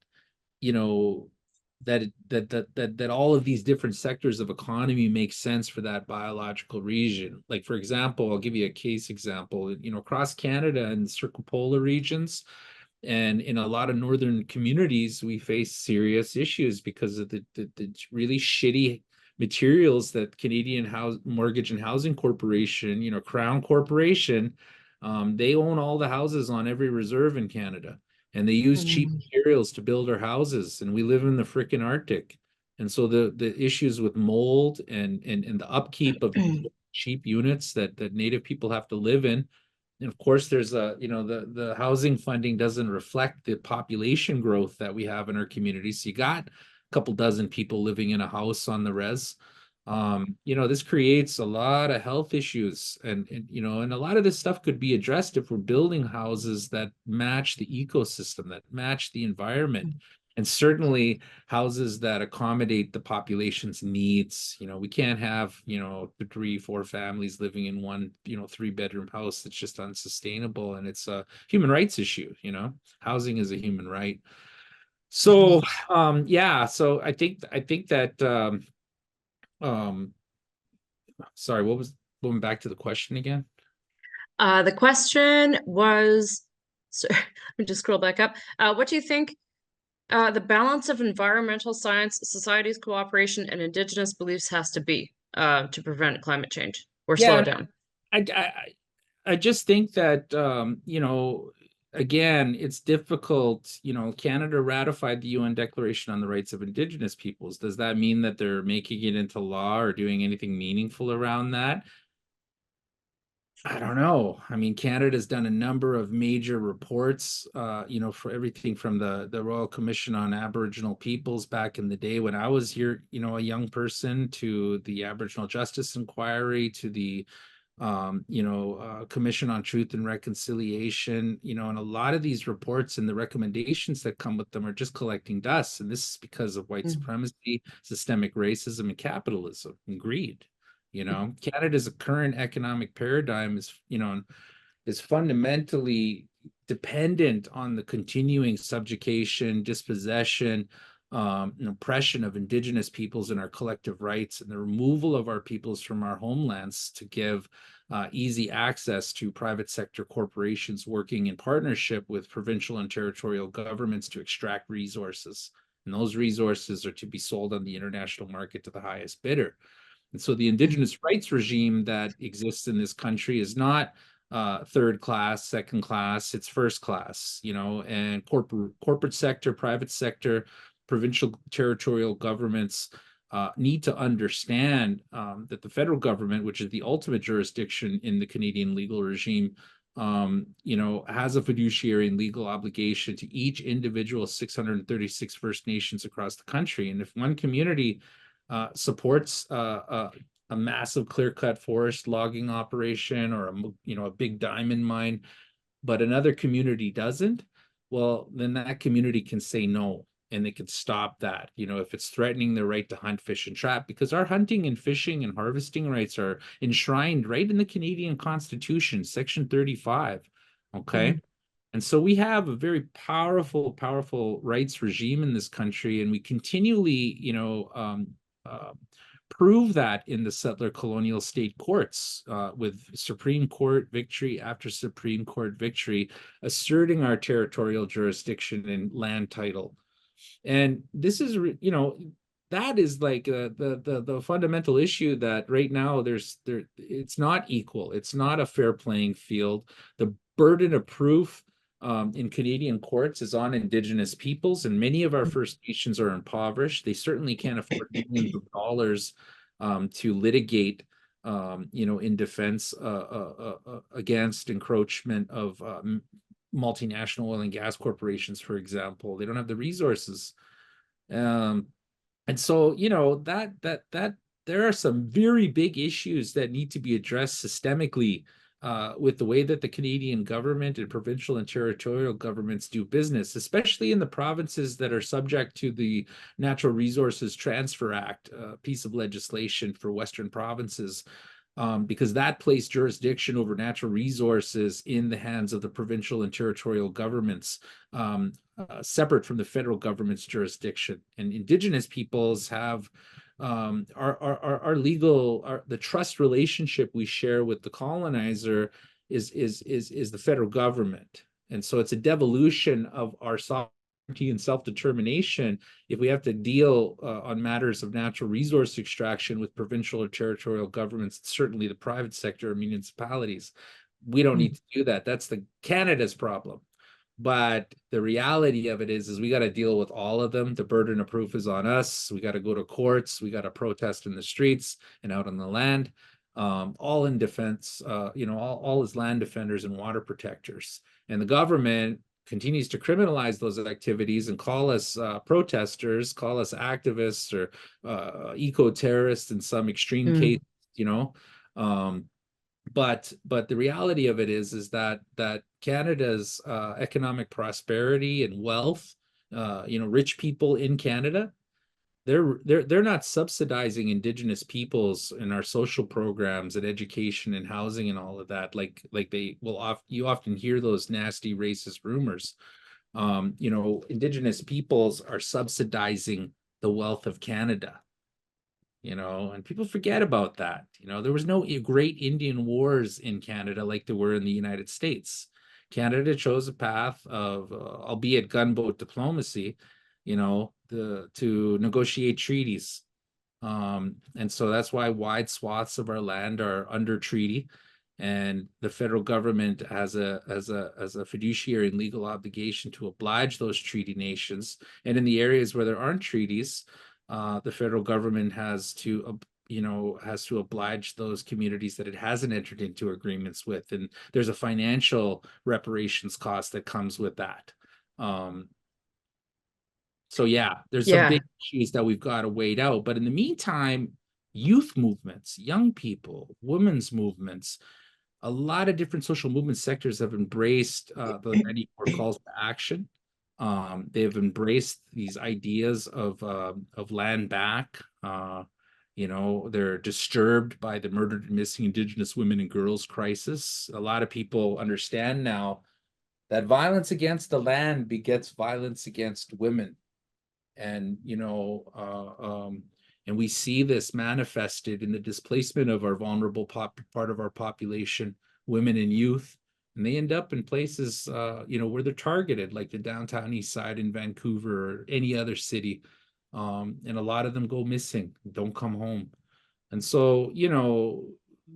all of these different sectors of economy make sense for that biological region. Like, for example, I'll give you a case example. Across Canada and circumpolar regions, and in a lot of northern communities, we face serious issues because of the really shitty materials that Canadian Mortgage and Housing Corporation, Crown Corporation, they own all the houses on every reserve in Canada, and they use cheap materials to build our houses, and we live in the frickin' Arctic. And so the issues with mold and the upkeep of cheap units that Native people have to live in. And of course, there's the housing funding doesn't reflect the population growth that we have in our community. So you got a couple dozen people living in a house on the res. This creates a lot of health issues, and a lot of this stuff could be addressed if we're building houses that match the ecosystem, that match the environment. And certainly houses that accommodate the population's needs. We can't have, 3-4 families living in one, 3-bedroom house. That's just unsustainable. And it's a human rights issue, housing is a human right. So, so I think that, sorry, going back to the question again? The question was, sorry, let me just scroll back up. What do you think the balance of environmental science, society's cooperation, and Indigenous beliefs has to be to prevent climate change or slow it down? I just think that, again, it's difficult. Canada ratified the UN Declaration on the Rights of Indigenous Peoples. Does that mean that they're making it into law or doing anything meaningful around that? I don't know. I mean, Canada's done a number of major reports, for everything from the Royal Commission on Aboriginal Peoples back in the day when I was here, a young person, to the Aboriginal Justice Inquiry, to the Commission on Truth and Reconciliation, and a lot of these reports and the recommendations that come with them are just collecting dust. And this is because of white supremacy, systemic racism, and capitalism and greed. Canada's current economic paradigm is fundamentally dependent on the continuing subjugation, dispossession, and oppression of Indigenous peoples and our collective rights, and the removal of our peoples from our homelands to give easy access to private sector corporations working in partnership with provincial and territorial governments to extract resources. And those resources are to be sold on the international market to the highest bidder. And so the Indigenous rights regime that exists in this country is not third class, second class, it's first class, and corporate sector, private sector, provincial territorial governments need to understand that the federal government, which is the ultimate jurisdiction in the Canadian legal regime, has a fiduciary and legal obligation to each individual 636 First Nations across the country. And if one community supports a massive clear-cut forest logging operation or a big diamond mine, but another community doesn't, well, then that community can say no, and they can stop that, if it's threatening their right to hunt, fish, and trap, because our hunting and fishing and harvesting rights are enshrined right in the Canadian Constitution, Section 35. Okay. And so we have a very powerful rights regime in this country, and we continually, prove that in the settler colonial state courts, with Supreme Court victory after Supreme Court victory, asserting our territorial jurisdiction and land title. And this is, that is like the fundamental issue, that right now it's not equal. It's not a fair playing field. The burden of proof in Canadian courts is on Indigenous peoples, and many of our First Nations are impoverished. They certainly can't afford millions of dollars to litigate, in defense against encroachment of multinational oil and gas corporations, for example. They don't have the resources, and so that there are some very big issues that need to be addressed systemically with the way that the Canadian government and provincial and territorial governments do business, especially in the provinces that are subject to the Natural Resources Transfer Act, piece of legislation for Western provinces, because that placed jurisdiction over natural resources in the hands of the provincial and territorial governments, separate from the federal government's jurisdiction. And Indigenous peoples have our legal, the trust relationship we share with the colonizer is the federal government. And so it's a devolution of our sovereignty and self-determination if we have to deal on matters of natural resource extraction with provincial or territorial governments, certainly the private sector or municipalities. We don't need to do that. That's the Canada's problem. But the reality of it is we got to deal with all of them. The burden of proof is on us. We got to go to courts. We got to protest in the streets and out on the land, all in defense, all as land defenders and water protectors. And the government continues to criminalize those activities and call us protesters, call us activists or eco-terrorists in some extreme case, But the reality of it is that Canada's economic prosperity and wealth, rich people in Canada, they're not subsidizing Indigenous peoples in our social programs and education and housing and all of that. Like they will you often hear those nasty racist rumors. Indigenous peoples are subsidizing the wealth of Canada. And people forget about that. There was no great Indian wars in Canada like there were in the United States. Canada chose a path of, albeit gunboat diplomacy, to negotiate treaties. And so that's why wide swaths of our land are under treaty. And the federal government has a fiduciary and legal obligation to oblige those treaty nations. And in the areas where there aren't treaties, the federal government has to, you know, has to oblige those communities that it hasn't entered into agreements with, and there's a financial reparations cost that comes with that. So yeah, there's some big issues that we've got to wait out. But in the meantime, youth movements, young people, women's movements, a lot of different social movement sectors have embraced the 94 calls to action. They've embraced these ideas of land back. You know, they're disturbed by the murdered and missing Indigenous women and girls crisis. A lot of people understand now that violence against the land begets violence against women. And, you know, and we see this manifested in the displacement of our vulnerable part of our population, women and youth. And they end up in places, you know, where they're targeted, like the downtown east side in Vancouver or any other city. And a lot of them go missing, don't come home. And so, you know,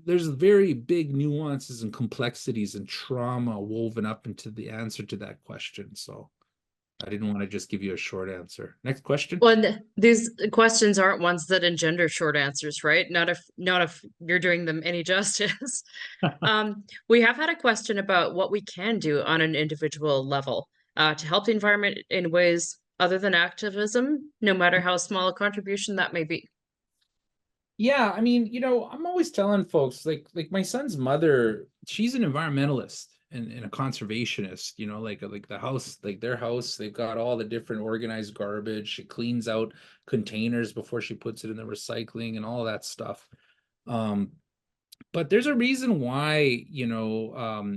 there's very big nuances and complexities and trauma woven up into the answer to that question. So I didn't want to just give you a short answer. Next question. Well, these questions aren't ones that engender short answers, right? Not if you're doing them any justice. We have had a question about what we can do on an individual level to help the environment in ways other than activism, no matter how small a contribution that may be. Yeah, I mean, you know, I'm always telling folks, like my son's mother, she's an environmentalist and a conservationist, you know, like the house, like their house, they've got all the different organized garbage. She cleans out containers before she puts it in the recycling and all that stuff. But there's a reason why, you know,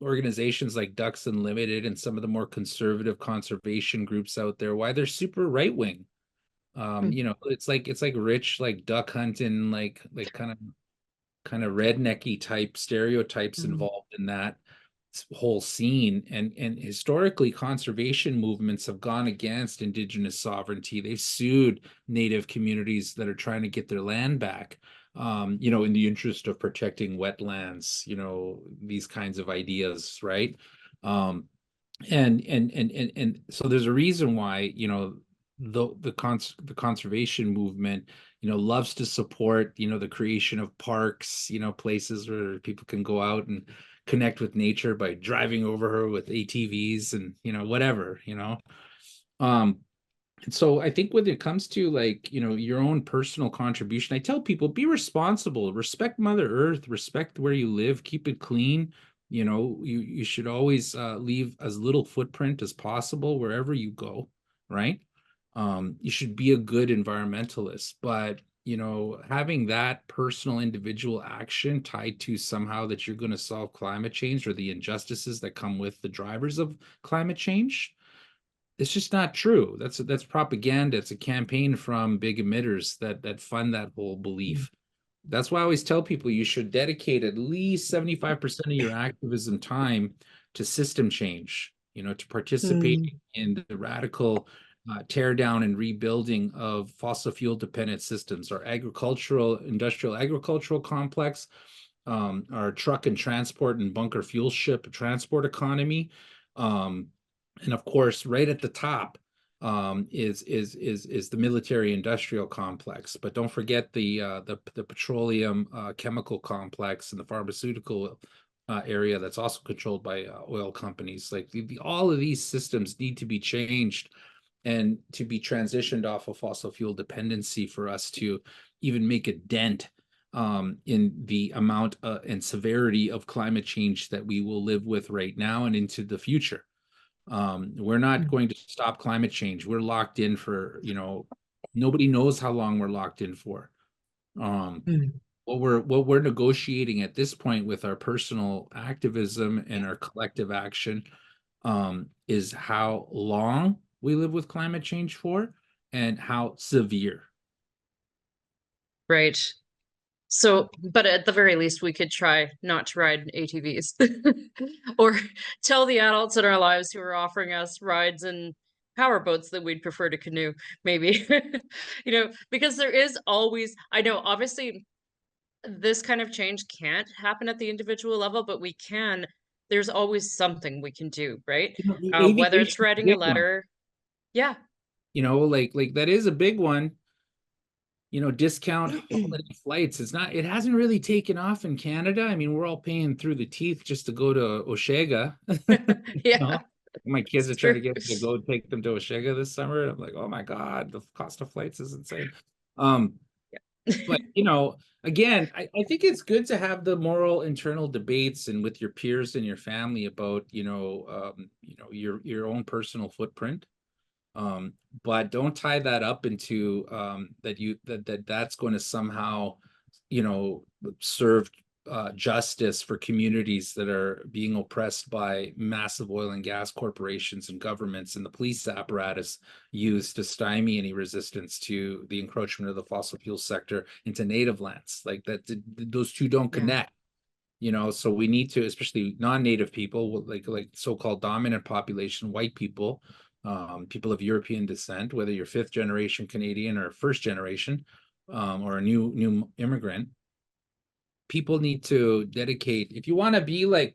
organizations like Ducks Unlimited and some of the more conservative conservation groups out there, why they're super right-wing. You know, it's like rich, like duck hunting, like kind of rednecky type stereotypes involved in that whole scene. And historically, conservation movements have gone against Indigenous sovereignty. They've sued Native communities that are trying to get their land back, you know, in the interest of protecting wetlands, you know, these kinds of ideas, right? And so there's a reason why, you know, the conservation movement, you know, loves to support, you know, the creation of parks, you know, places where people can go out and connect with nature by driving over her with ATVs and, you know, whatever, you know. And so I think when it comes to, like, you know, your own personal contribution, I tell people, be responsible, respect Mother Earth, respect where you live, keep it clean. You know, you should always leave as little footprint as possible wherever you go, right? You should be a good environmentalist, but, you know, having that personal individual action tied to somehow that you're going to solve climate change or the injustices that come with the drivers of climate change, it's just not true. That's propaganda. It's a campaign from big emitters that fund that whole belief. That's why I always tell people you should dedicate at least 75% of your activism time to system change, you know, to participating in the radical tear down and rebuilding of fossil fuel dependent systems, our industrial agricultural complex, our truck and transport and bunker fuel ship transport economy, and of course, right at the top is the military industrial complex. But don't forget the petroleum chemical complex and the pharmaceutical area that's also controlled by oil companies. Like all of these systems need to be changed and to be transitioned off of fossil fuel dependency for us to even make a dent in the amount and severity of climate change that we will live with right now and into the future. We're not going to stop climate change. We're locked in for, you know, nobody knows how long we're locked in for. What we're negotiating at this point with our personal activism and our collective action is how long we live with climate change for and how severe. Right. So, but at the very least, we could try not to ride ATVs or tell the adults in our lives who are offering us rides in power boats that we'd prefer to canoe, maybe, you know, because there is always, I know, obviously, this kind of change can't happen at the individual level, but we can, there's always something we can do, right? You know, Whether it's writing a letter. Yeah. You know, like that is a big one. discount holiday flights. It hasn't really taken off in Canada. I mean, we're all paying through the teeth just to go to Osheaga. Yeah. My kids are It's trying to true. get me to go take them to Osheaga this summer. I'm like, oh my God, the cost of flights is insane. But again, I think it's good to have the moral internal debates and with your peers and your family about your own personal footprint. But don't tie that up into that's going to somehow serve justice for communities that are being oppressed by massive oil and gas corporations and governments, and the police apparatus used to stymie any resistance to the encroachment of the fossil fuel sector into native lands. Like that, those two don't connect. So we need to, especially non-native people, like so-called dominant population, white people, people of European descent, whether you're fifth generation Canadian or first generation, or a new immigrant. People need to dedicate, if you want to be like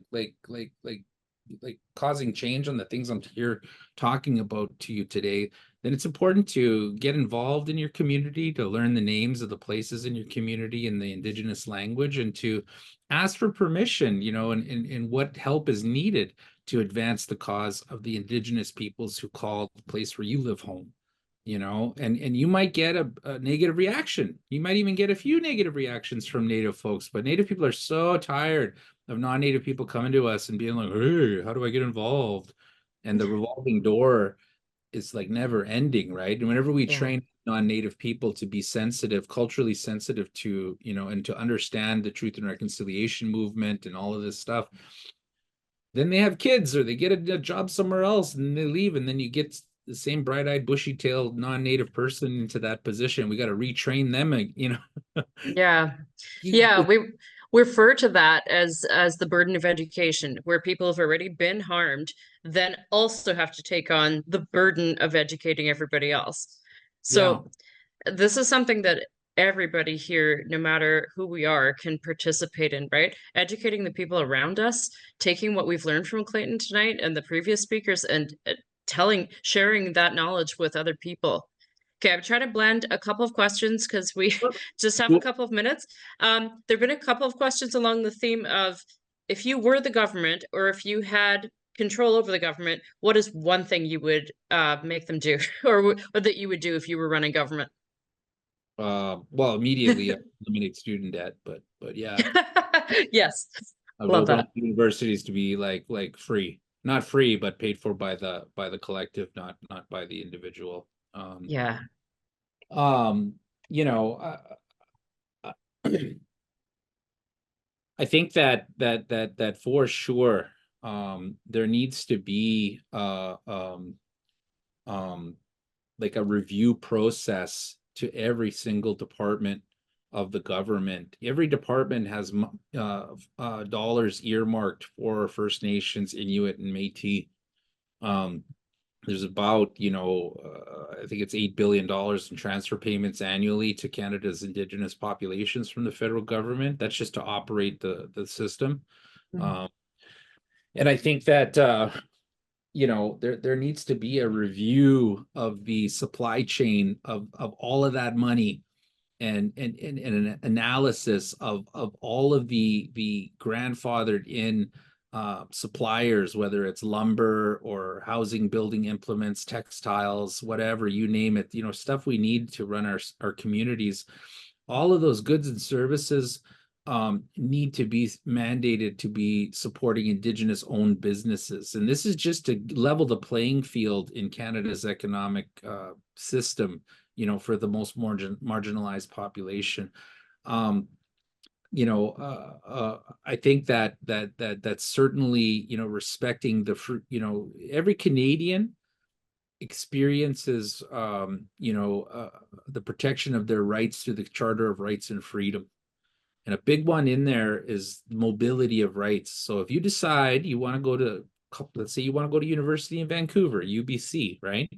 causing change on the things I'm here talking about to you today, then it's important to get involved in your community, to learn the names of the places in your community in the Indigenous language, and to ask for permission, and what help is needed to advance the cause of the Indigenous peoples who call the place where you live home. And you might get a negative reaction. You might even get a few negative reactions from Native folks, but Native people are so tired of non-Native people coming to us and being like, hey, how do I get involved? And the revolving door is like never ending, right? And whenever we train non-Native people to be sensitive, culturally sensitive to, and to understand the Truth and Reconciliation movement and all of this stuff, then they have kids or they get a job somewhere else and they leave, and then you get the same bright-eyed, bushy-tailed, non-native person into that position. We got to retrain them, Yeah, we refer to that as the burden of education, where people have already been harmed, then also have to take on the burden of educating everybody else. So this is something that everybody here, no matter who we are, can participate in, right? Educating the people around us, taking what we've learned from Clayton tonight and the previous speakers, and sharing that knowledge with other people. Okay, I'm trying to blend a couple of questions because we just have a couple of minutes. There've been a couple of questions along the theme of, if you were the government or if you had control over the government, what is one thing you would make them do, or that you would do if you were running government? Well, immediately eliminate student debt, but yeah. Yes, I love want that. universities to be like free. Not free, but paid for by the collective, not by the individual. Yeah. I think that for sure, there needs to be like a review process to every single department of the government. Every department has dollars earmarked for First Nations, Inuit, and Métis. There's about, I think it's $8 billion in transfer payments annually to Canada's Indigenous populations from the federal government. That's just to operate the system. And I think that, there needs to be a review of the supply chain of all of that money, and an analysis of all of the grandfathered in suppliers, whether it's lumber or housing, building implements, textiles, whatever, you name it, stuff we need to run our communities. All of those goods and services need to be mandated to be supporting Indigenous owned businesses. And this is just to level the playing field in Canada's economic system, for the most marginalized population. I think that's certainly, respecting the fruit, every Canadian experiences, the protection of their rights through the Charter of Rights and Freedom. And a big one in there is mobility of rights. So if you decide you want to go to, let's say you want to go to university in Vancouver, UBC, right?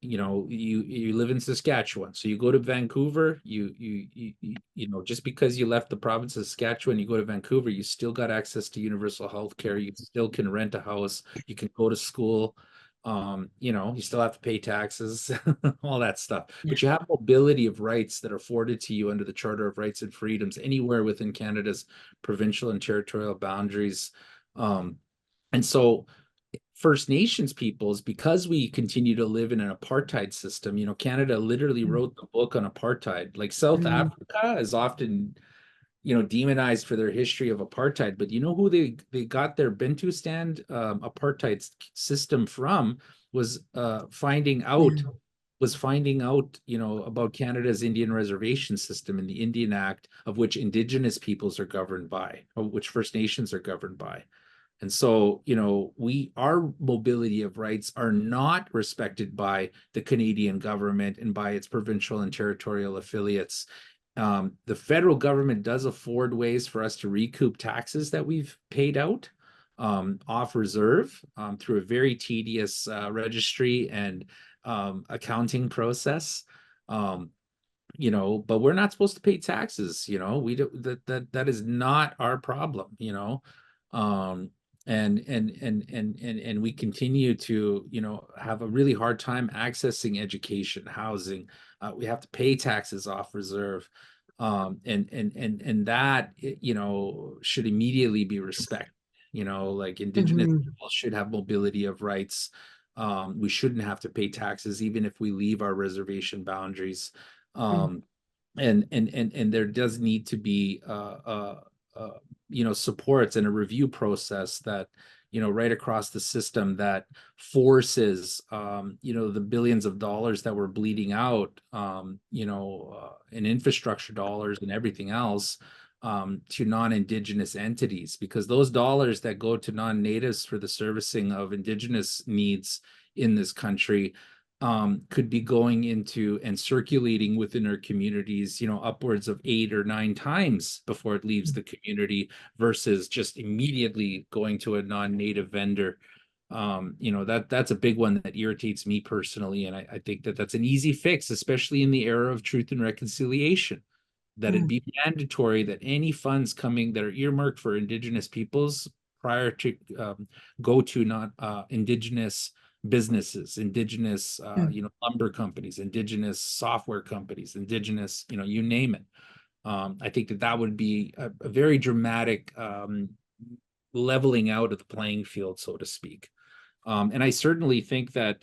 You live in Saskatchewan, so you go to Vancouver, just because you left the province of Saskatchewan, you go to Vancouver, you still got access to universal health care, you still can rent a house, you can go to school, You know, you still have to pay taxes, all that stuff, but you have mobility of rights that are afforded to you under the Charter of Rights and Freedoms anywhere within Canada's provincial and territorial boundaries. And so First Nations peoples, because we continue to live in an apartheid system, you know, Canada literally wrote the book on apartheid. Like South Africa is often, you know, demonized for their history of apartheid, but you know who they got their Bantustan apartheid system from was finding out, you know, about Canada's Indian reservation system and the Indian Act, of which Indigenous peoples are governed by, or which First Nations are governed by. And so, you know, our mobility of rights are not respected by the Canadian government and by its provincial and territorial affiliates. The federal government does afford ways for us to recoup taxes that we've paid out off reserve through a very tedious registry and accounting process. You know, but we're not supposed to pay taxes. You know, we don't. That is not our problem. You know, and we continue to, you know, have a really hard time accessing education, housing. We have to pay taxes off reserve, and that, you know, should immediately be respected. You know, like Indigenous people should have mobility of rights. We shouldn't have to pay taxes even if we leave our reservation boundaries. And there does need to be you know, supports and a review process that, you know, right across the system that forces, you know, the billions of dollars that we're bleeding out, you know, in infrastructure dollars and everything else, to non-Indigenous entities, because those dollars that go to non-natives for the servicing of Indigenous needs in this country could be going into and circulating within our communities, you know, upwards of 8 or 9 times before it leaves the community, versus just immediately going to a non-native vendor. You know, that's a big one that irritates me personally, and I think that that's an easy fix, especially in the era of truth and reconciliation, that it'd be mandatory that any funds coming that are earmarked for Indigenous peoples prior to go to Indigenous businesses, Indigenous, you know, lumber companies, Indigenous software companies, Indigenous, you know, you name it. I think that would be a very dramatic leveling out of the playing field, so to speak. And I certainly think that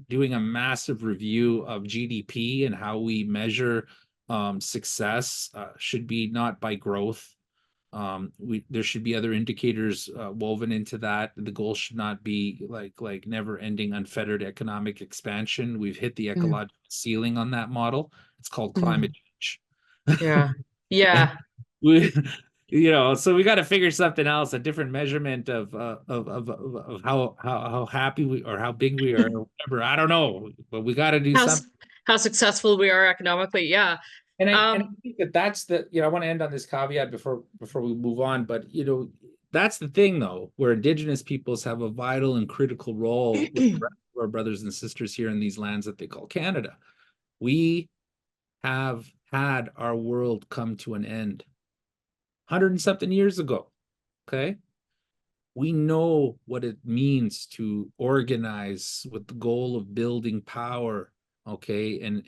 doing a massive review of GDP and how we measure success should be not by growth. There should be other indicators woven into that. The goal should not be like never-ending unfettered economic expansion. We've hit the ecological ceiling on that model. It's called climate change. Yeah. You know, so we got to figure something else, a different measurement of how happy we, or how big we are, or whatever. I don't know, but we got to do something. How successful we are economically. Yeah. And I think that's the, you know, I want to end on this caveat before we move on, but, you know, that's the thing though, where Indigenous peoples have a vital and critical role with our brothers and sisters here in these lands that they call Canada. We have had our world come to an end 100 and something years ago. Okay. We know what it means to organize with the goal of building power, okay, and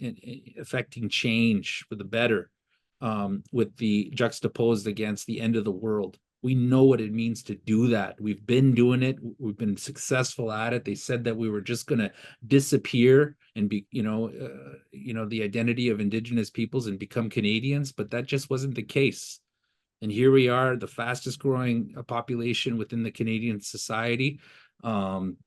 affecting change for the better, with the juxtaposed against the end of the world. We know what it means to do that. We've been doing it. We've been successful at it. They said that we were just going to disappear and be, you know, the identity of Indigenous peoples and become Canadians, but that just wasn't the case. And here we are, the fastest growing population within the Canadian society, and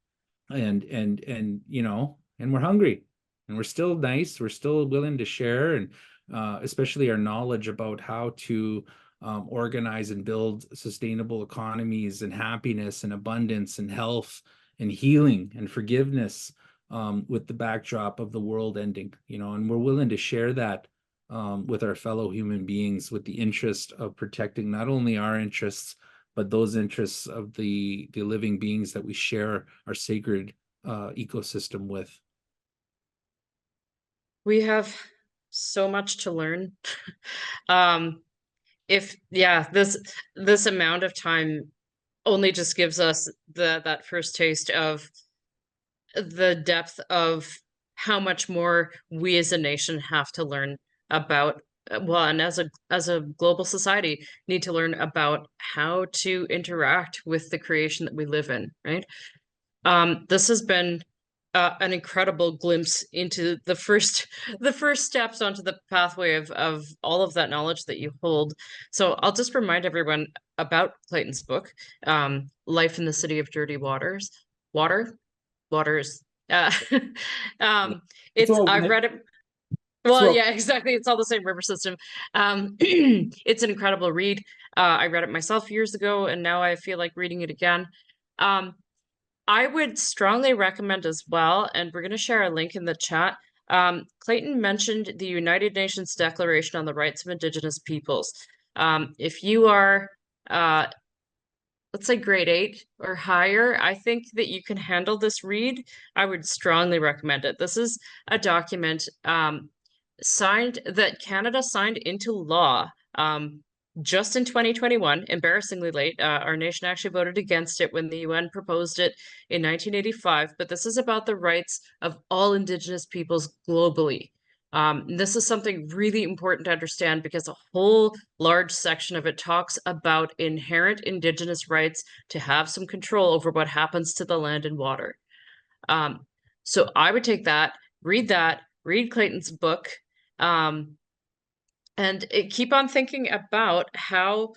you know, and we're hungry, and we're still nice. We're still willing to share, and especially our knowledge about how to organize and build sustainable economies and happiness and abundance and health and healing and forgiveness, with the backdrop of the world ending. You know, and we're willing to share that with our fellow human beings, with the interest of protecting not only our interests, but those interests of the living beings that we share our sacred ecosystem with. We have so much to learn. This amount of time only just gives us that first taste of the depth of how much more we as a nation have to learn about, well, and as a global society need to learn about how to interact with the creation that we live in, right? This has been an incredible glimpse into the first steps onto the pathway of all of that knowledge that you hold. So I'll just remind everyone about Clayton's book, Life in the City of Dirty Waters. Waters. I've read it. Well, yeah, exactly. It's all the same river system. It's an incredible read. I read it myself years ago, and now I feel like reading it again. I would strongly recommend as well, and we're going to share a link in the chat. Clayton mentioned the United Nations Declaration on the Rights of Indigenous Peoples. If you are, let's say grade 8 or higher, I think that you can handle this read. I would strongly recommend it. This is a document that Canada signed into law just in 2021, embarrassingly late. Our nation actually voted against it when the UN proposed it in 1985, but this is about the rights of all Indigenous peoples globally. This is something really important to understand because a whole large section of it talks about inherent Indigenous rights to have some control over what happens to the land and water. So I would take that, read Clayton's book, and keep on thinking about how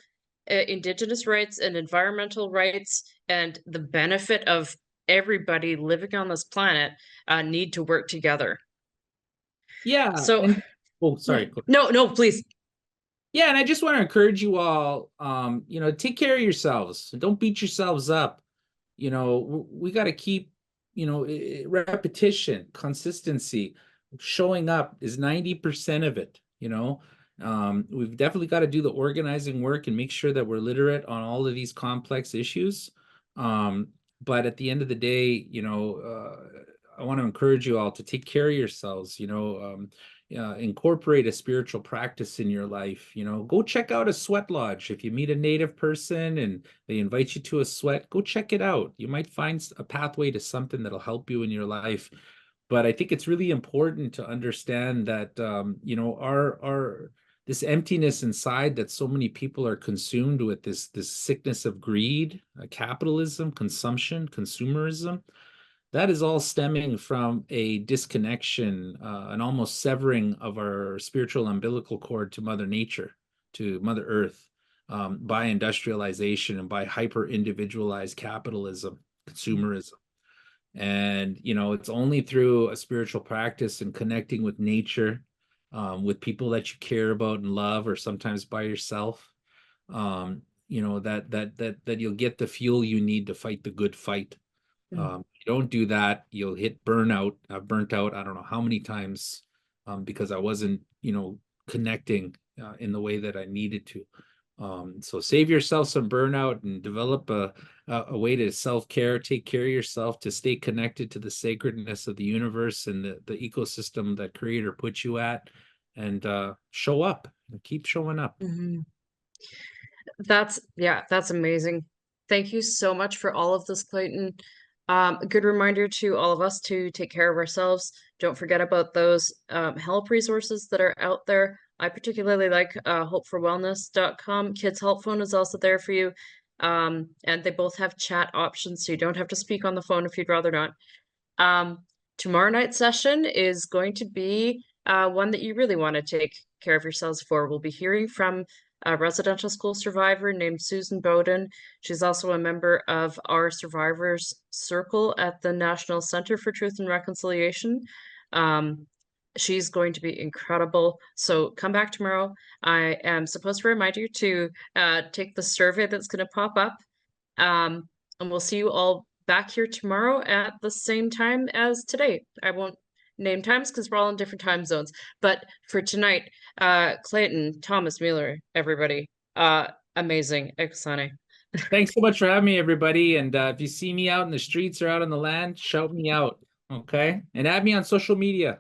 Indigenous rights and environmental rights and the benefit of everybody living on this planet need to work together. Yeah. So, sorry. No, please. Yeah, and I just want to encourage you all, take care of yourselves. Don't beat yourselves up. We got to keep, repetition, consistency, showing up is 90% of it. We've definitely got to do the organizing work and make sure that we're literate on all of these complex issues. But at the end of the day, I want to encourage you all to take care of yourselves, incorporate a spiritual practice in your life. Go check out a sweat lodge. If you meet a Native person and they invite you to a sweat, go check it out. You might find a pathway to something that'll help you in your life. But I think it's really important to understand that, our this emptiness inside that so many people are consumed with, this sickness of greed, capitalism, consumption, consumerism, that is all stemming from a disconnection, an almost severing of our spiritual umbilical cord to Mother Nature, to Mother Earth, by industrialization and by hyper-individualized capitalism, consumerism. And, it's only through a spiritual practice and connecting with nature, with people that you care about and love, or sometimes by yourself, that you'll get the fuel you need to fight the good fight. If you don't do that, you'll hit burnout. I've burnt out, I don't know how many times, because I wasn't, connecting in the way that I needed to. So save yourself some burnout and develop a way to self-care, take care of yourself, to stay connected to the sacredness of the universe and the ecosystem that Creator put you at, and show up, keep showing up. Mm-hmm. That's amazing. Thank you so much for all of this, Clayton. A good reminder to all of us to take care of ourselves. Don't forget about those help resources that are out there. I particularly like hopeforwellness.com. Kids Help Phone is also there for you. And they both have chat options, so you don't have to speak on the phone if you'd rather not. Tomorrow night's session is going to be one that you really want to take care of yourselves for. We'll be hearing from a residential school survivor named Susan Bowden. She's also a member of our Survivors Circle at the National Center for Truth and Reconciliation. She's going to be incredible. So come back tomorrow. I am supposed to remind you to take the survey that's going to pop up. And we'll see you all back here tomorrow at the same time as today. I won't name times because we're all in different time zones. But for tonight, Clayton, Thomas Mueller, everybody, amazing. Exane. Thanks so much for having me, everybody. And if you see me out in the streets or out on the land, shout me out. Okay. And add me on social media.